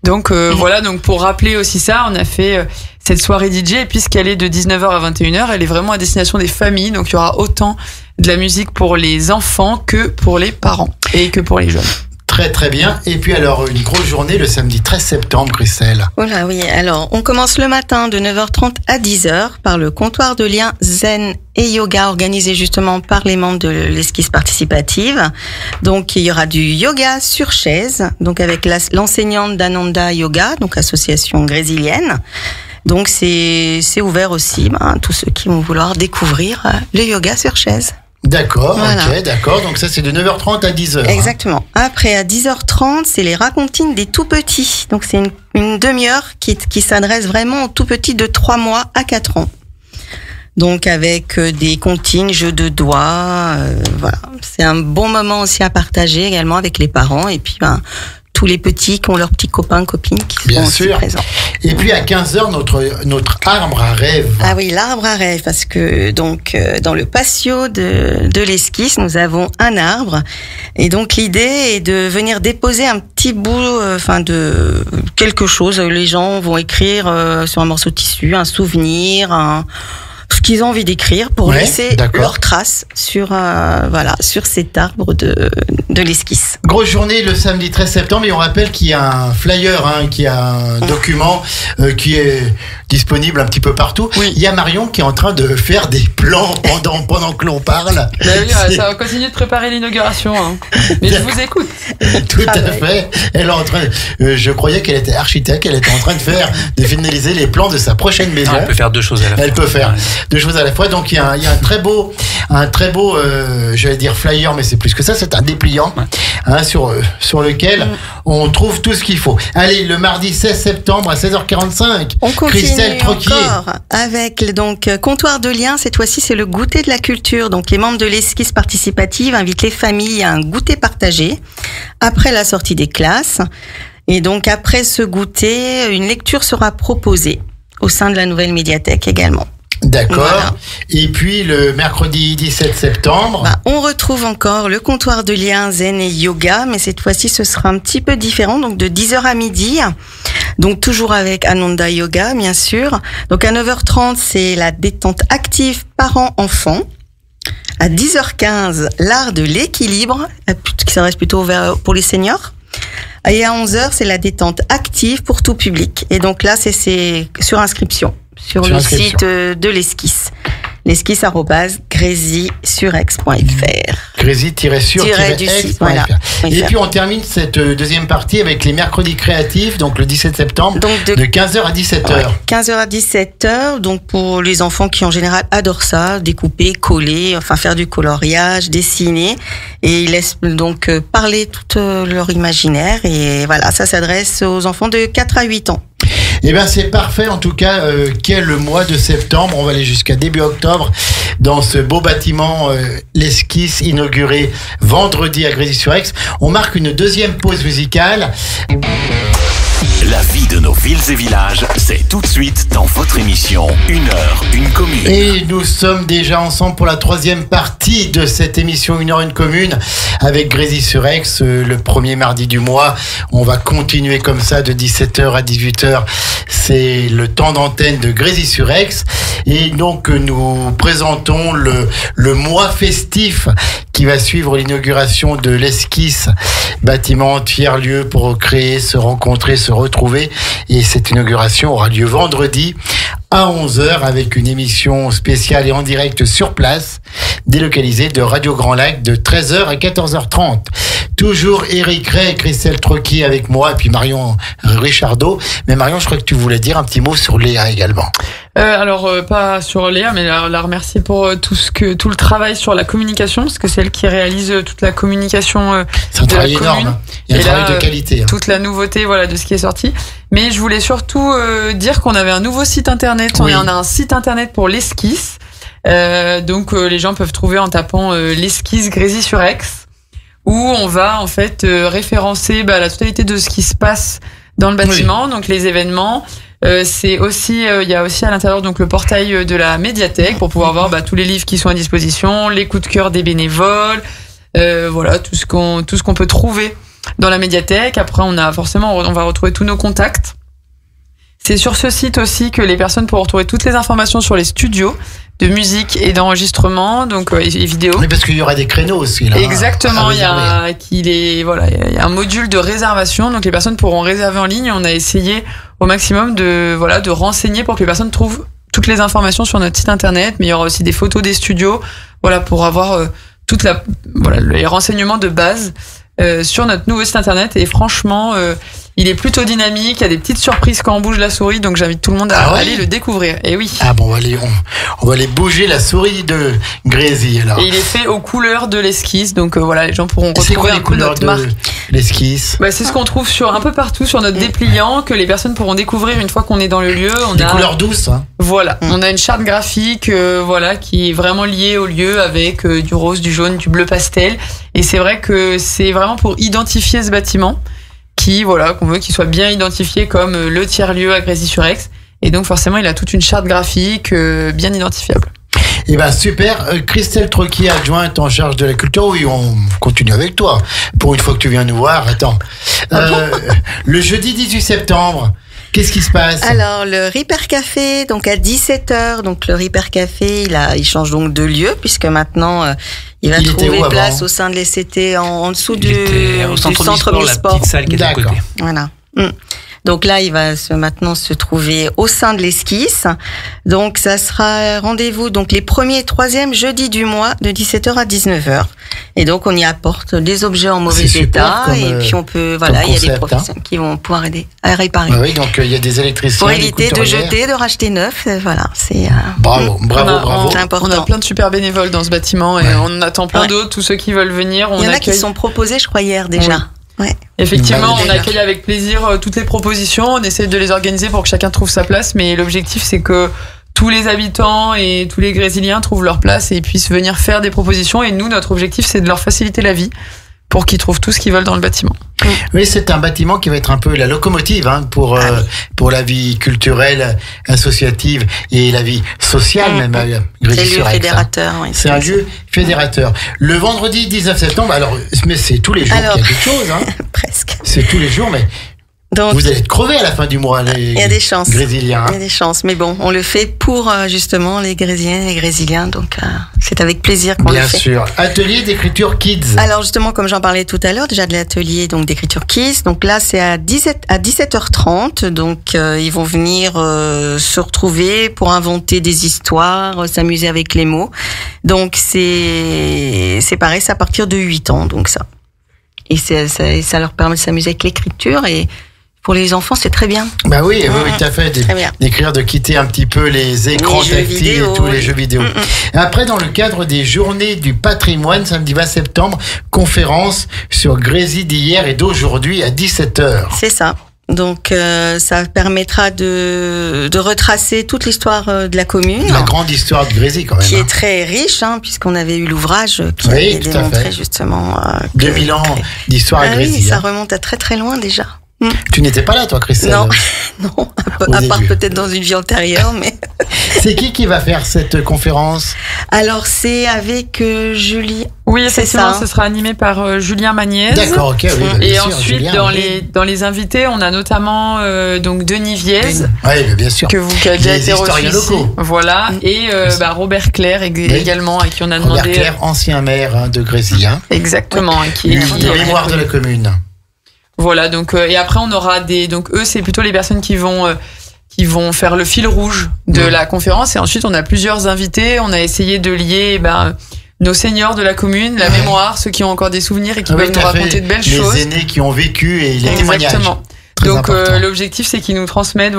Donc, voilà. Donc, pour rappeler aussi ça, on a fait cette soirée DJ. Et puisqu'elle est de 19h à 21h, elle est vraiment à destination des familles. Donc, il y aura autant de la musique pour les enfants que pour les parents et que pour les jeunes. Très très bien. Et puis alors une grosse journée le samedi 13 septembre, Christelle. Voilà, oui. Alors, on commence le matin de 9h30 à 10h par le comptoir de liens zen et yoga organisé justement par les membres de l'esquisse participative. Donc, il y aura du yoga sur chaise, donc avec l'enseignante d'Ananda Yoga, donc association grésilienne. Donc, c'est ouvert aussi à tous ceux qui vont vouloir découvrir le yoga sur chaise. D'accord, Voilà. ok, d'accord. Donc ça c'est de 9h30 à 10h. Exactement. Après, à 10h30, c'est les racontines des tout petits. Donc, c'est une demi-heure qui s'adresse vraiment aux tout petits de 3 mois à 4 ans. Donc, avec des comptines, jeux de doigts, voilà. C'est un bon moment aussi à partager également avec les parents et puis, tous les petits qui ont leurs petits copains, copines qui Bien sont aussi sûr. présents. Et puis à 15h notre arbre à rêve. Ah oui, l'arbre à rêve, parce que donc dans le patio de l'esquisse, nous avons un arbre, et donc l'idée est de venir déposer un petit bout, de quelque chose. Les gens vont écrire sur un morceau de tissu, un souvenir, ce qu'ils ont envie d'écrire pour Ouais, laisser d'accord. leurs traces sur sur cet arbre de l'esquisse. Grosse journée le samedi 13 septembre et on rappelle qu'il y a un flyer, qu'il y a un document qui est disponible un petit peu partout. Oui. Il y a Marion qui est en train de faire des plans pendant que l'on parle. Bah oui, ça va continuer de préparer l'inauguration. Hein. Mais je vous écoute. Tout à fait. Elle est en train. Je croyais qu'elle était architecte. Elle était en train de finaliser les plans de sa prochaine maison. Non, elle peut faire deux choses à la fois. Elle peut faire deux choses à la fois. Donc il y a un très beau, j'allais dire flyer, mais c'est plus que ça. C'est un dépliant sur lequel on trouve tout ce qu'il faut. Allez, le mardi 16 septembre à 16h45. On continue Christelle Troquier. encore avec donc comptoir de liens. Cette fois-ci, c'est le goûter de la culture. Donc, les membres de l'esquisse participative invitent les familles à un goûter partagé après la sortie des classes. Et donc, après ce goûter, une lecture sera proposée au sein de la nouvelle médiathèque également. D'accord. Voilà. Et puis le mercredi 17 septembre. On retrouve encore le comptoir de liens zen et yoga, mais cette fois-ci, ce sera un petit peu différent. Donc, de 10h à midi. Donc, toujours avec Ananda Yoga, bien sûr. Donc, à 9h30, c'est la détente active parents-enfants. À 10h15, l'art de l'équilibre, qui s'adresse plutôt pour les seniors. Et à 11h, c'est la détente active pour tout public. Et donc là, c'est sur inscription, sur le inscription. site de l'esquisse. L'esquisse@grésy-sur-aix.fr. Grésy-sur-ex.fr. Voilà. Et puis on termine cette deuxième partie avec les mercredis créatifs, donc le 17 septembre, Donc de 15h à 17h. Ouais, 15h à 17h, donc pour les enfants qui en général adorent ça, découper, coller, faire du coloriage, dessiner, et ils laissent donc parler tout leur imaginaire, et voilà, ça s'adresse aux enfants de 4 à 8 ans. Eh bien c'est parfait, en tout cas, quel mois de septembre, on va aller jusqu'à début octobre dans ce beau bâtiment, l'esquisse inauguré vendredi à Grésy-sur-Aix. On marque une deuxième pause musicale. La vie de nos villes et villages, c'est tout de suite dans votre émission 1 heure, 1 commune. Et nous sommes déjà ensemble pour la troisième partie de cette émission 1 heure 1 commune avec Grésy-sur-Aix, le premier mardi du mois. On va continuer comme ça de 17h à 18h. C'est le temps d'antenne de Grésy-sur-Aix. Et donc nous présentons le mois festif qui va suivre l'inauguration de l'Esquisse, bâtiment tiers-lieu pour créer, se rencontrer, se retrouver. Et cette inauguration aura lieu vendredi à 11h avec une émission spéciale et en direct sur place, délocalisée de Radio Grand Lac de 13h à 14h30. Toujours Eric Ray et Christelle Trocky avec moi et puis Marion Richardot. Mais Marion, je crois que tu voulais dire un petit mot sur Léa également. Alors pas sur Léa, mais la remercier pour tout le travail sur la communication, parce que c'est elle qui réalise toute la communication c'est un travail énorme. Il y a un travail de qualité. Toute la nouveauté, voilà, de ce qui est sorti. Mais je voulais surtout dire qu'on avait un nouveau site internet. Oui. On a un site internet pour l'Esquisse. Donc les gens peuvent trouver en tapant l'Esquisse Grésy-sur-Aix, où on va en fait référencer la totalité de ce qui se passe dans le bâtiment, donc les événements. C'est aussi, il y a aussi à l'intérieur donc le portail de la médiathèque pour pouvoir voir tous les livres qui sont à disposition, les coups de cœur des bénévoles, voilà tout ce qu'on peut trouver dans la médiathèque. Après, on va retrouver tous nos contacts. C'est sur ce site aussi que les personnes pourront retrouver toutes les informations sur les studios de musique et d'enregistrement, donc et vidéo. Oui, parce qu'il y aura des créneaux aussi là. Exactement, il y a un module de réservation, donc les personnes pourront réserver en ligne. On a essayé au maximum de renseigner pour que les personnes trouvent toutes les informations sur notre site internet, mais il y aura aussi des photos des studios, voilà, pour avoir les renseignements de base sur notre nouveau site internet. Et franchement, il est plutôt dynamique, il y a des petites surprises quand on bouge la souris, donc j'invite tout le monde à aller le découvrir. Et oui. Ah bon, on va aller bouger la souris de Grésy alors. Et il est fait aux couleurs de l'Esquisse, donc voilà, les gens pourront retrouver quoi, les couleurs de l'Esquisse? C'est ce qu'on trouve un peu partout sur notre dépliant, que les personnes pourront découvrir une fois qu'on est dans le lieu. Des couleurs douces, hein. Voilà, on a une charte graphique qui est vraiment liée au lieu, avec du rose, du jaune, du bleu pastel. Et c'est vrai que c'est vraiment pour identifier ce bâtiment qu'on veut qu'il soit bien identifié comme le tiers-lieu à Grésy-sur-Aix. Et donc forcément, il a toute une charte graphique bien identifiable. Eh ben super, Christelle Trocky, adjointe en charge de la culture. Oui, on continue avec toi. Pour une fois que tu viens nous voir, attends. Le jeudi 18 septembre, qu'est-ce qui se passe? Alors, le Ripper Café, donc à 17h. Donc, le Ripper Café, il change donc de lieu, puisque maintenant, il va trouver place au sein de l'ECT en dessous du centre Omnisport. La petite salle qui est à côté. Voilà. Donc là, il va maintenant se trouver au sein de l'Esquisse. Donc, ça sera rendez-vous les premiers et troisièmes jeudis du mois de 17h à 19h. Et donc, on y apporte des objets en mauvais état. Et puis, on peut, il y a des professionnels qui vont pouvoir aider à réparer. Oui, donc il y a des électriciens. Pour éviter de jeter, de racheter neuf. Voilà, c'est. Bravo. C'est important. On a plein de super bénévoles dans ce bâtiment et on attend plein d'autres. Tous ceux qui veulent venir, il y en a qui sont proposés, je crois, hier déjà. Oui. Ouais. Effectivement, on accueille avec plaisir toutes les propositions. On essaie de les organiser pour que chacun trouve sa place, mais l'objectif c'est que tous les habitants et tous les Grésyliens trouvent leur place et puissent venir faire des propositions. Et nous, notre objectif c'est de leur faciliter la vie pour qu'ils trouvent tout ce qu'ils veulent dans le bâtiment. Oui, c'est un bâtiment qui va être un peu la locomotive pour la vie culturelle, associative et la vie sociale même à Grésy-sur-Aix. C'est un lieu fédérateur. Oui, c'est un lieu fédérateur. Le vendredi 19 septembre, mais c'est tous les jours qu'il y a quelque chose. Presque. C'est tous les jours, mais donc, vous allez être crevés à la fin du mois, les il y a des chances. Grésyliens. Il y a des chances, mais bon, on le fait pour justement les Grésyliennes et les Grésyliens, donc c'est avec plaisir qu'on le fait. Bien sûr. Atelier d'écriture Kids. Alors justement, comme j'en parlais tout à l'heure, déjà de l'atelier d'écriture Kids, donc là c'est à 17h30, donc ils vont venir se retrouver pour inventer des histoires, s'amuser avec les mots. Donc c'est pareil, c'est à partir de 8 ans, donc ça. Et ça leur permet de s'amuser avec l'écriture et pour les enfants, c'est très bien. Bah oui, tout à fait. D'écrire, de quitter un petit peu les écrans tactiles et tous les jeux vidéo. Après, dans le cadre des journées du patrimoine, samedi 20 septembre, conférence sur Grésy d'hier et d'aujourd'hui à 17h. C'est ça. Donc, ça permettra de retracer toute l'histoire de la commune. La grande histoire de Grésy, quand même. Qui est très riche, puisqu'on avait eu l'ouvrage qui avait démontré justement... 2000 ans d'histoire à Grésy. Oui, ça remonte à très très loin déjà. Tu n'étais pas là, toi, Christelle? Non, non, à part peut-être dans une vie antérieure, mais... C'est qui va faire cette conférence? Alors, c'est avec Julie. Oui, c'est effectivement, ça. ce sera animé par Julien Magnès. D'accord, ok, oui. Et bien sûr, ensuite, Julien, dans les invités, on a notamment donc Denis Viez, oui, bien sûr. qui a déjà été reçu historiens ici. locaux. Voilà, et Robert Clair également, à qui on a demandé. Robert Clair, ancien maire de Grésy. Exactement, qui Les mémoires de la commune. Voilà, donc et après on aura donc eux c'est plutôt les personnes qui vont faire le fil rouge de la conférence, et ensuite on a plusieurs invités. On a essayé de lier nos seniors de la commune, la mémoire, ceux qui ont encore des souvenirs et qui peuvent nous raconter de belles choses. Les aînés qui ont vécu et les témoignages. Exactement. Donc l'objectif c'est qu'ils nous transmettent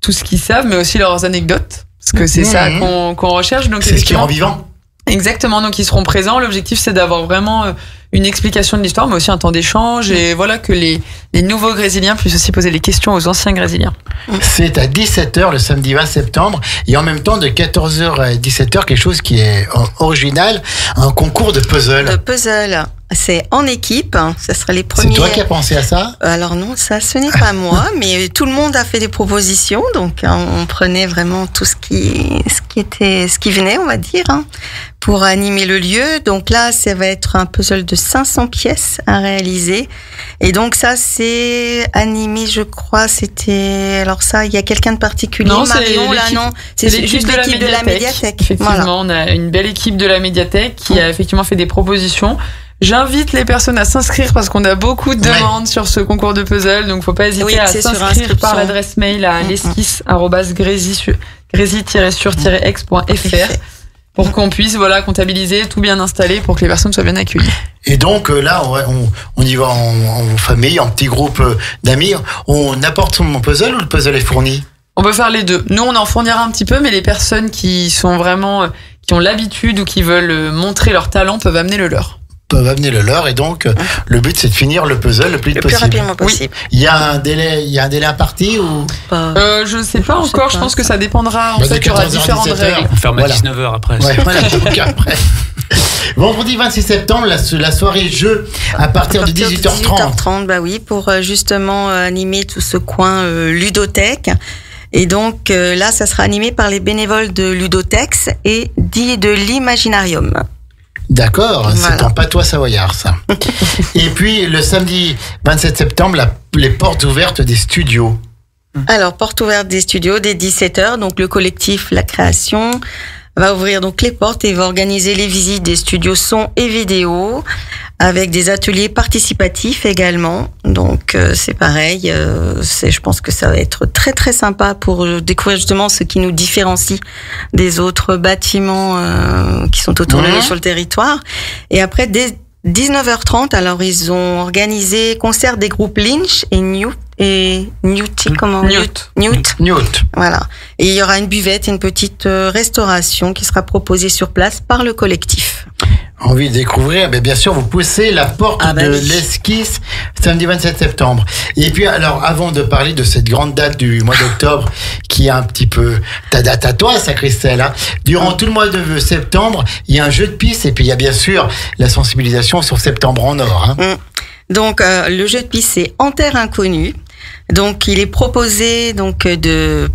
tout ce qu'ils savent, mais aussi leurs anecdotes, parce que c'est ça qu'on recherche. Donc c'est ce qui rend vivant. Exactement, donc ils seront présents. L'objectif c'est d'avoir vraiment une explication de l'histoire, mais aussi un temps d'échange, et voilà, que les nouveaux Grésiliens puissent aussi poser les questions aux anciens Grésiliens. C'est à 17h le samedi 20 septembre, et en même temps de 14h à 17h, quelque chose qui est original, un concours de puzzle. De puzzle. C'est en équipe, ça sera les premiers. C'est toi qui as pensé à ça? Alors non, ce n'est pas moi, mais tout le monde a fait des propositions, donc on prenait vraiment tout ce qui venait, on va dire, pour animer le lieu. Donc là, ça va être un puzzle de 500 pièces à réaliser, et donc ça c'est animé, je crois, alors ça, il y a quelqu'un de particulier? Non, Marion, là, non, c'est juste l'équipe de la médiathèque. Effectivement, voilà. On a une belle équipe de la médiathèque qui a effectivement fait des propositions. J'invite les personnes à s'inscrire parce qu'on a beaucoup de demandes sur ce concours de puzzle, donc faut pas hésiter à s'inscrire par l'adresse mail à l'esquisse@grésy-sur-ex.fr pour qu'on puisse comptabiliser, tout bien installé pour que les personnes soient bien accueillies. Et donc là, on y va en famille, en petit groupe d'amis. On apporte son puzzle ou le puzzle est fourni? On peut faire les deux. Nous, on en fournira un petit peu, mais les personnes qui sont vraiment, qui ont l'habitude ou qui veulent montrer leur talent peuvent amener le leur. Et donc le but c'est de finir le puzzle le plus possible. Rapidement possible. Oui. Il y a un délai imparti ou je sais pas encore, je pense que ça dépendra. En fait, il y aura différentes règles. On ferme à 19h après. Ouais, voilà, donc après. Vendredi 26 septembre, la soirée jeu à partir de 18h30. 18h30, bah oui, pour justement animer tout ce coin ludothèque. Et donc là, ça sera animé par les bénévoles de Ludotex et de l'Imaginarium. D'accord, voilà. C'est en patois savoyard, ça. Et puis, le samedi 27 septembre, les portes ouvertes des studios. Alors, portes ouvertes des studios dès 17h. Donc, le collectif La Création va ouvrir donc les portes et va organiser les visites des studios son et vidéo, avec des ateliers participatifs également. Donc c'est pareil, je pense que ça va être très très sympa pour découvrir justement ce qui nous différencie des autres bâtiments qui sont autour de nous sur le territoire. Et après, dès 19h30, alors ils ont organisé concert des groupes Lynch et Newt. Voilà. Et il y aura une buvette et une petite restauration qui sera proposée sur place par le collectif. Envie de découvrir, mais bien sûr, vous poussez la porte l'esquisse samedi 27 septembre. Et puis, alors, avant de parler de cette grande date du mois d'octobre, qui est un petit peu ta date à toi, ça, Christelle, durant tout le mois de septembre, il y a un jeu de piste, et puis il y a bien sûr la sensibilisation sur Septembre en Or. Donc, le jeu de piste, c'est En Terre Inconnue. Donc, il est proposé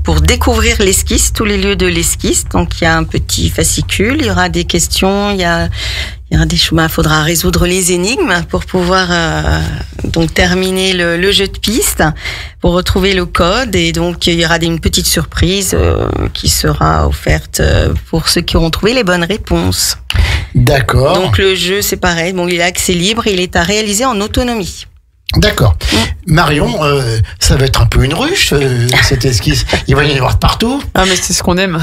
pour découvrir l'esquisse, tous les lieux de l'esquisse. Donc, il y a un petit fascicule, il y aura des questions, il y aura des chemins, il faudra résoudre les énigmes pour pouvoir terminer le jeu de piste, pour retrouver le code. Et donc, il y aura une petite surprise qui sera offerte pour ceux qui auront trouvé les bonnes réponses. D'accord. Donc, le jeu, c'est pareil. Bon, il est accès libre, il est à réaliser en autonomie. D'accord. Marion, ça va être un peu une ruche, cette esquisse. Il va y en avoir partout. Ah, mais c'est ce qu'on aime.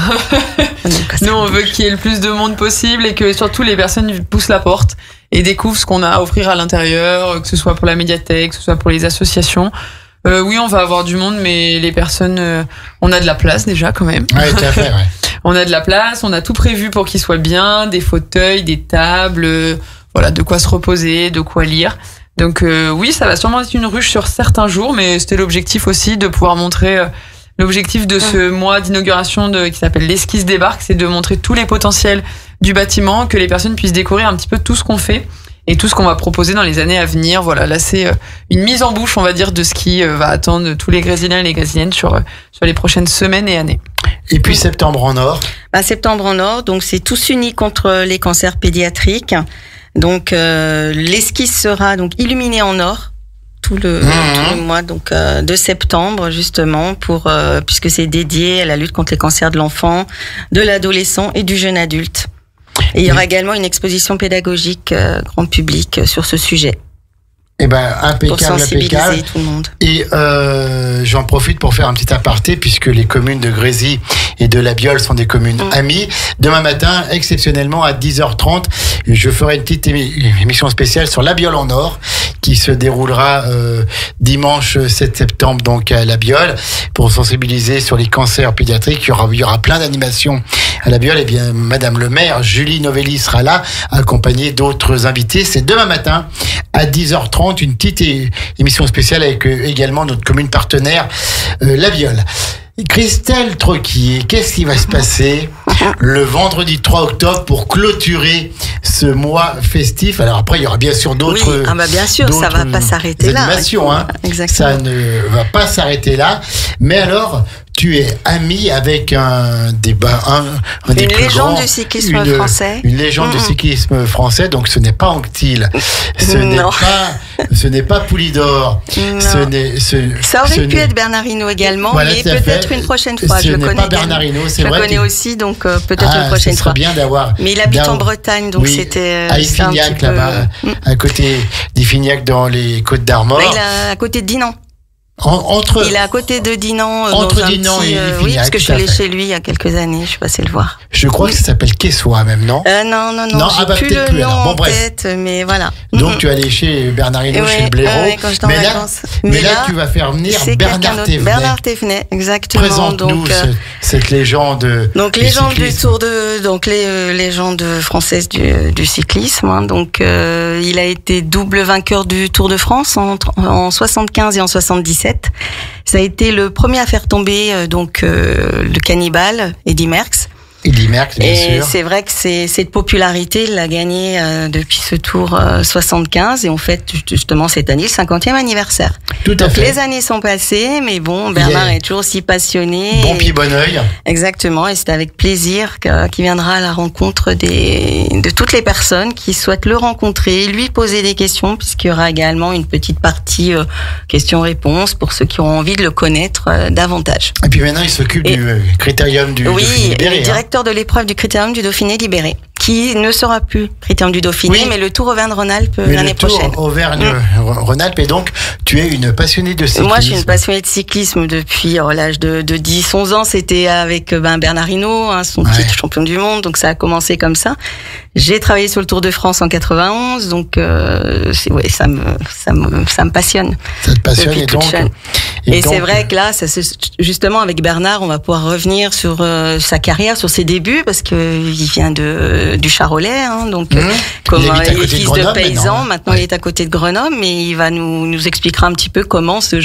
Nous, on veut qu'il y ait le plus de monde possible et que surtout les personnes poussent la porte et découvrent ce qu'on a à offrir à l'intérieur, que ce soit pour la médiathèque, que ce soit pour les associations. Oui, on va avoir du monde, mais les personnes, on a de la place déjà quand même. Ouais, tout à fait, ouais. On a de la place, on a tout prévu pour qu'il soit bien, des fauteuils, des tables, voilà, de quoi se reposer, de quoi lire. Donc oui, ça va sûrement être une ruche sur certains jours, mais c'était l'objectif aussi de pouvoir montrer l'objectif de ce mois d'inauguration qui s'appelle l'Esquisse débarque, c'est de montrer tous les potentiels du bâtiment, que les personnes puissent découvrir un petit peu tout ce qu'on fait et tout ce qu'on va proposer dans les années à venir. Voilà, là c'est une mise en bouche, on va dire, de ce qui va attendre tous les Grésiliens et les Grésiliennes sur les prochaines semaines et années. Et puis Septembre en Or. Septembre en Or, donc c'est Tous unis contre les cancers pédiatriques. Donc l'esquisse sera donc illuminée en or tout le mois donc de septembre, justement, puisque c'est dédié à la lutte contre les cancers de l'enfant, de l'adolescent et du jeune adulte. Et il y aura également une exposition pédagogique grand public sur ce sujet. Impeccable, pour sensibiliser tout le monde. Et j'en profite pour faire un petit aparté, puisque les communes de Grésy et de La Biole sont des communes amies. Demain matin, exceptionnellement à 10h30, je ferai une petite émission spéciale sur La Biole en Or, qui se déroulera dimanche 7 septembre donc à La Biole, pour sensibiliser sur les cancers pédiatriques. Il y aura plein d'animations à La Biole. Et bien, Madame le maire, Julie Novelli, sera là, accompagnée d'autres invités. C'est demain matin à 10h30, une petite émission spéciale avec également notre commune partenaire, La Biole. Christelle Troquier, qu'est-ce qui va se passer le vendredi 3 octobre pour clôturer ce mois festif? Alors après, il y aura bien sûr d'autres... Oui, bien sûr, ça va pas s'arrêter là. Animations, Exactement. Ça ne va pas s'arrêter là. Mais alors, tu es ami avec un des légende du cyclisme français. Une légende du cyclisme français, donc ce n'est pas Anctil, ce n'est pas Poulidor, ça aurait pu être Bernard Hinault également, voilà, mais peut-être une prochaine fois. Je connais pas Bernard Hinault, c'est vrai. Je le connais aussi, donc peut-être une prochaine fois. Bien d'avoir. Mais il habite en Bretagne, donc c'était à Iffignac, là-bas, à côté d'Iffignac, dans les Côtes d'Armor. Il est à côté de Dinan. Il est à côté de Dinan. Entre Dinan et Iffignac. Oui, parce que je suis allée chez lui il y a quelques années, je suis passée le voir. Je crois que ça s'appelle Quessois même, non? Non, j'ai plus le nom en tête, mais voilà. Donc tu es allé chez Bernard Hinault, chez le Blaireau. Quand j'étais en vacances. Mais là, tu vas faire venir Bernard Thévenet. Bernard Thévenet, exactement. Présente-nous cette légende. Donc légende du légende française du cyclisme. Donc il a été double vainqueur du Tour de France en 75 et en 77. Ça a été le premier à faire tomber le cannibale Eddy Merckx. Eddy Merckx, bien sûr. Et c'est vrai que cette popularité, il l'a gagné depuis ce Tour 75, et on fête justement cette année le 50e anniversaire. Tout à fait. Les années sont passées, mais bon, Bernard est toujours si passionné. Bon pied, bon oeil. Exactement, et c'est avec plaisir qu'il viendra à la rencontre de toutes les personnes qui souhaitent le rencontrer, lui poser des questions, puisqu'il y aura également une petite partie questions-réponses pour ceux qui ont envie de le connaître davantage. Et puis maintenant, il s'occupe du critérium du Dauphiné libéré. Oui, directeur de l'épreuve du critérium du Dauphiné libéré, qui ne sera plus critérium du Dauphiné, mais le Tour Auvergne-Rhône-Alpes l'année prochaine. Auvergne-Rhône-Alpes, et donc tu es une passionnée de cyclisme. Moi, je suis une passionnée de cyclisme depuis l'âge de 10-11 ans. C'était avec Bernard Hinault, son titre champion du monde, donc ça a commencé comme ça. J'ai travaillé sur le Tour de France en 91, donc ça me passionne. Ça te passionne, et c'est vrai que là, justement avec Bernard, on va pouvoir revenir sur sa carrière, sur ses débuts, parce qu'il vient du Charolais, donc comme il est fils de paysan, maintenant il est à côté de Grenoble, mais il va nous expliquera un petit peu comment ce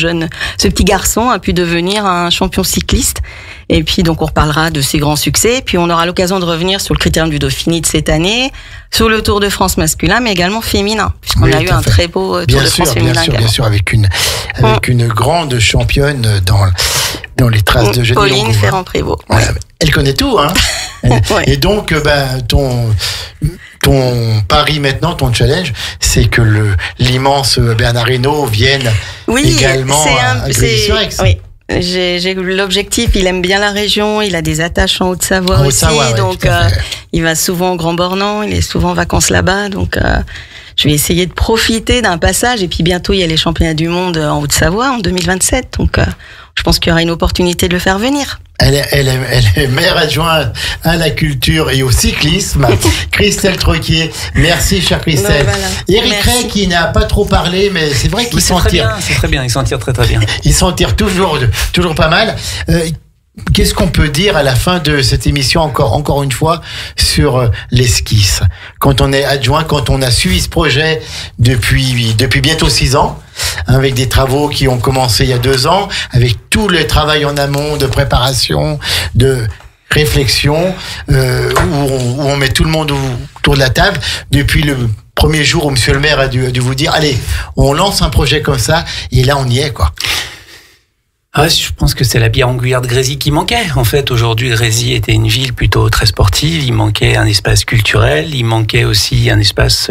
petit garçon a pu devenir un champion cycliste. Et puis donc on reparlera de ses grands succès, puis on aura l'occasion de revenir sur le critérium du Dauphiné de cette année, sur le Tour de France masculin, mais également féminin, puisqu'on a eu un très beau Tour de France féminin. Bien sûr, avec une grande championne dans les traces de Jenny Pauline Ferrand-Prévôt. Voilà. Elle connaît tout, hein. Et donc, ton pari maintenant, ton challenge, c'est que l'immense Bernard Hinault vienne également à Grésy-sur-Aix. Oui. J'ai l'objectif, il aime bien la région, il a des attaches en Haute-Savoie aussi, donc il va souvent au Grand Bornand, il est souvent en vacances là-bas, donc je vais essayer de profiter d'un passage, et puis bientôt il y a les championnats du monde en Haute-Savoie en 2027, donc je pense qu'il y aura une opportunité de le faire venir. Elle est maire adjointe à la culture et au cyclisme. Christelle Troquier, merci chère Christelle. Éric Ray qui n'a pas trop parlé, mais c'est vrai qu'il s'en tire. C'est très bien, il s'en tire très bien. Il s'en tire toujours pas mal. Qu'est-ce qu'on peut dire à la fin de cette émission, encore une fois, sur l'esquisse? Quand on est adjoint, quand on a suivi ce projet depuis bientôt 6 ans, avec des travaux qui ont commencé il y a 2 ans, avec tout le travail en amont de préparation, de réflexion, où on met tout le monde autour de la table, depuis premier jour où monsieur le maire a dû vous dire, allez, on lance un projet comme ça, et là on y est, quoi. Ah, je pense que c'est la pierre angulaire de Grésy qui manquait. En fait, aujourd'hui, Grésy était une ville plutôt très sportive. Il manquait un espace culturel. Il manquait aussi un espace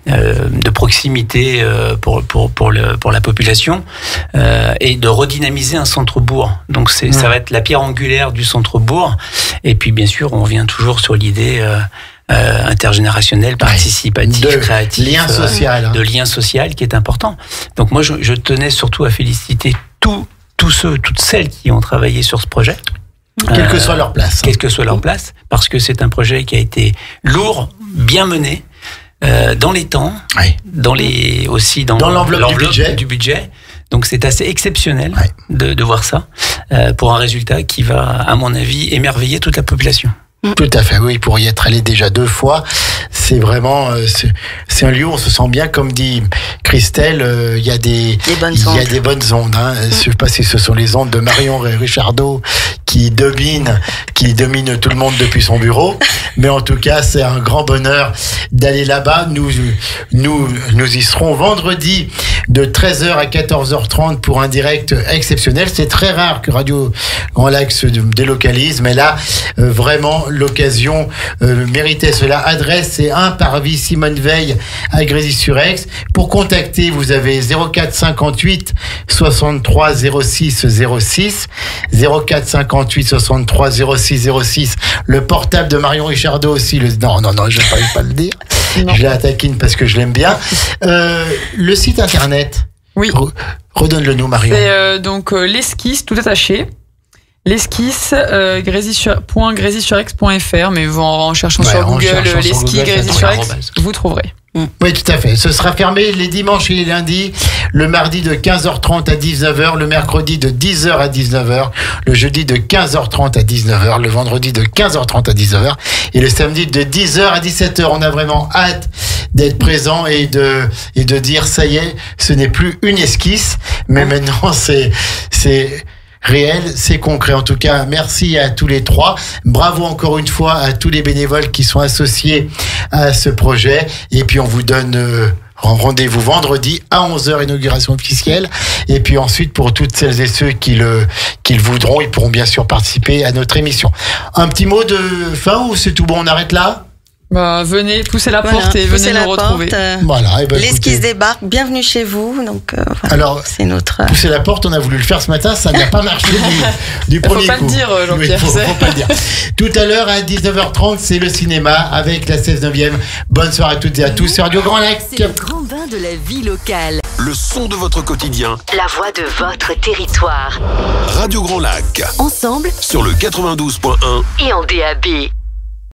de proximité pour la population et de redynamiser un centre-bourg. Donc, ça va être la pierre angulaire du centre-bourg. Et puis, bien sûr, on revient toujours sur l'idée intergénérationnel, participatif, créatif, lien social, de lien social qui est important. Donc, moi, je tenais surtout à féliciter toutes celles qui ont travaillé sur ce projet. Quelle que soit leur place. Quelle que soit leur place, parce que c'est un projet qui a été lourd, bien mené, dans les temps, aussi dans l'enveloppe du budget. Donc c'est assez exceptionnel de voir ça, pour un résultat qui va, à mon avis, émerveiller toute la population. Tout à fait, oui, pour y être allé déjà 2 fois, c'est vraiment, c'est un lieu où on se sent bien, comme dit Christelle, il y a des bonnes ondes. Hein. Je ne sais pas si ce sont les ondes de Marion Richardot qui domine tout le monde depuis son bureau, mais en tout cas, c'est un grand bonheur d'aller là-bas. Nous y serons vendredi de 13h à 14h30 pour un direct exceptionnel. C'est très rare que Radio Grand Lac se délocalise, mais là, vraiment, l'occasion méritait cela. Adresse, c'est 1 Parvis Simone Veil à Grésy-sur-Aix. Pour contacter, vous avez 04 58 63 06 06, 04 58 63 06 06, le portable de Marion Richardot aussi. Non, je ne vais pas le dire. Non. Je la taquine parce que je l'aime bien. Le site internet. Oui. Redonne-le nous, Marion. C'est donc l'esquisse, tout attaché. L'esquisse, grésy-sur-aix.fr, mais en cherchant sur Google l'esquisse Grésy-sur-Aix, vous trouverez. Oui, tout à fait. Ce sera fermé les dimanches et les lundis, le mardi de 15h30 à 19h, le mercredi de 10h à 19h, le jeudi de 15h30 à 19h, le vendredi de 15h30 à 19h et le samedi de 10h à 17h. On a vraiment hâte d'être présent et de dire ça y est, ce n'est plus une esquisse, mais maintenant c'est réel, c'est concret. En tout cas, merci à tous les 3. Bravo encore une fois à tous les bénévoles qui sont associés à ce projet. Et puis, on vous donne rendez-vous vendredi à 11h, inauguration officielle. Et puis ensuite, pour toutes celles et ceux qui le voudront, ils pourront bien sûr participer à notre émission. Un petit mot de fin ou c'est tout bon, on arrête là ? Venez, poussez la porte et venez nous retrouver. Voilà, l'esquisse débarque, bienvenue chez vous. Donc, alors, c'est notre. Pousser la porte, on a voulu le faire ce matin, ça n'a pas marché du premier coup. Faut pas le dire, Jean-Pierre. Oui, faut pas le dire. Tout à l'heure, à 19h30, c'est le cinéma avec la 16e. Bonne soirée à toutes et à tous sur Radio Grand Lac. C'est le grand bain de la vie locale. Le son de votre quotidien. La voix de votre territoire. Radio Grand Lac. Ensemble. Sur le 92.1. Et en DAB.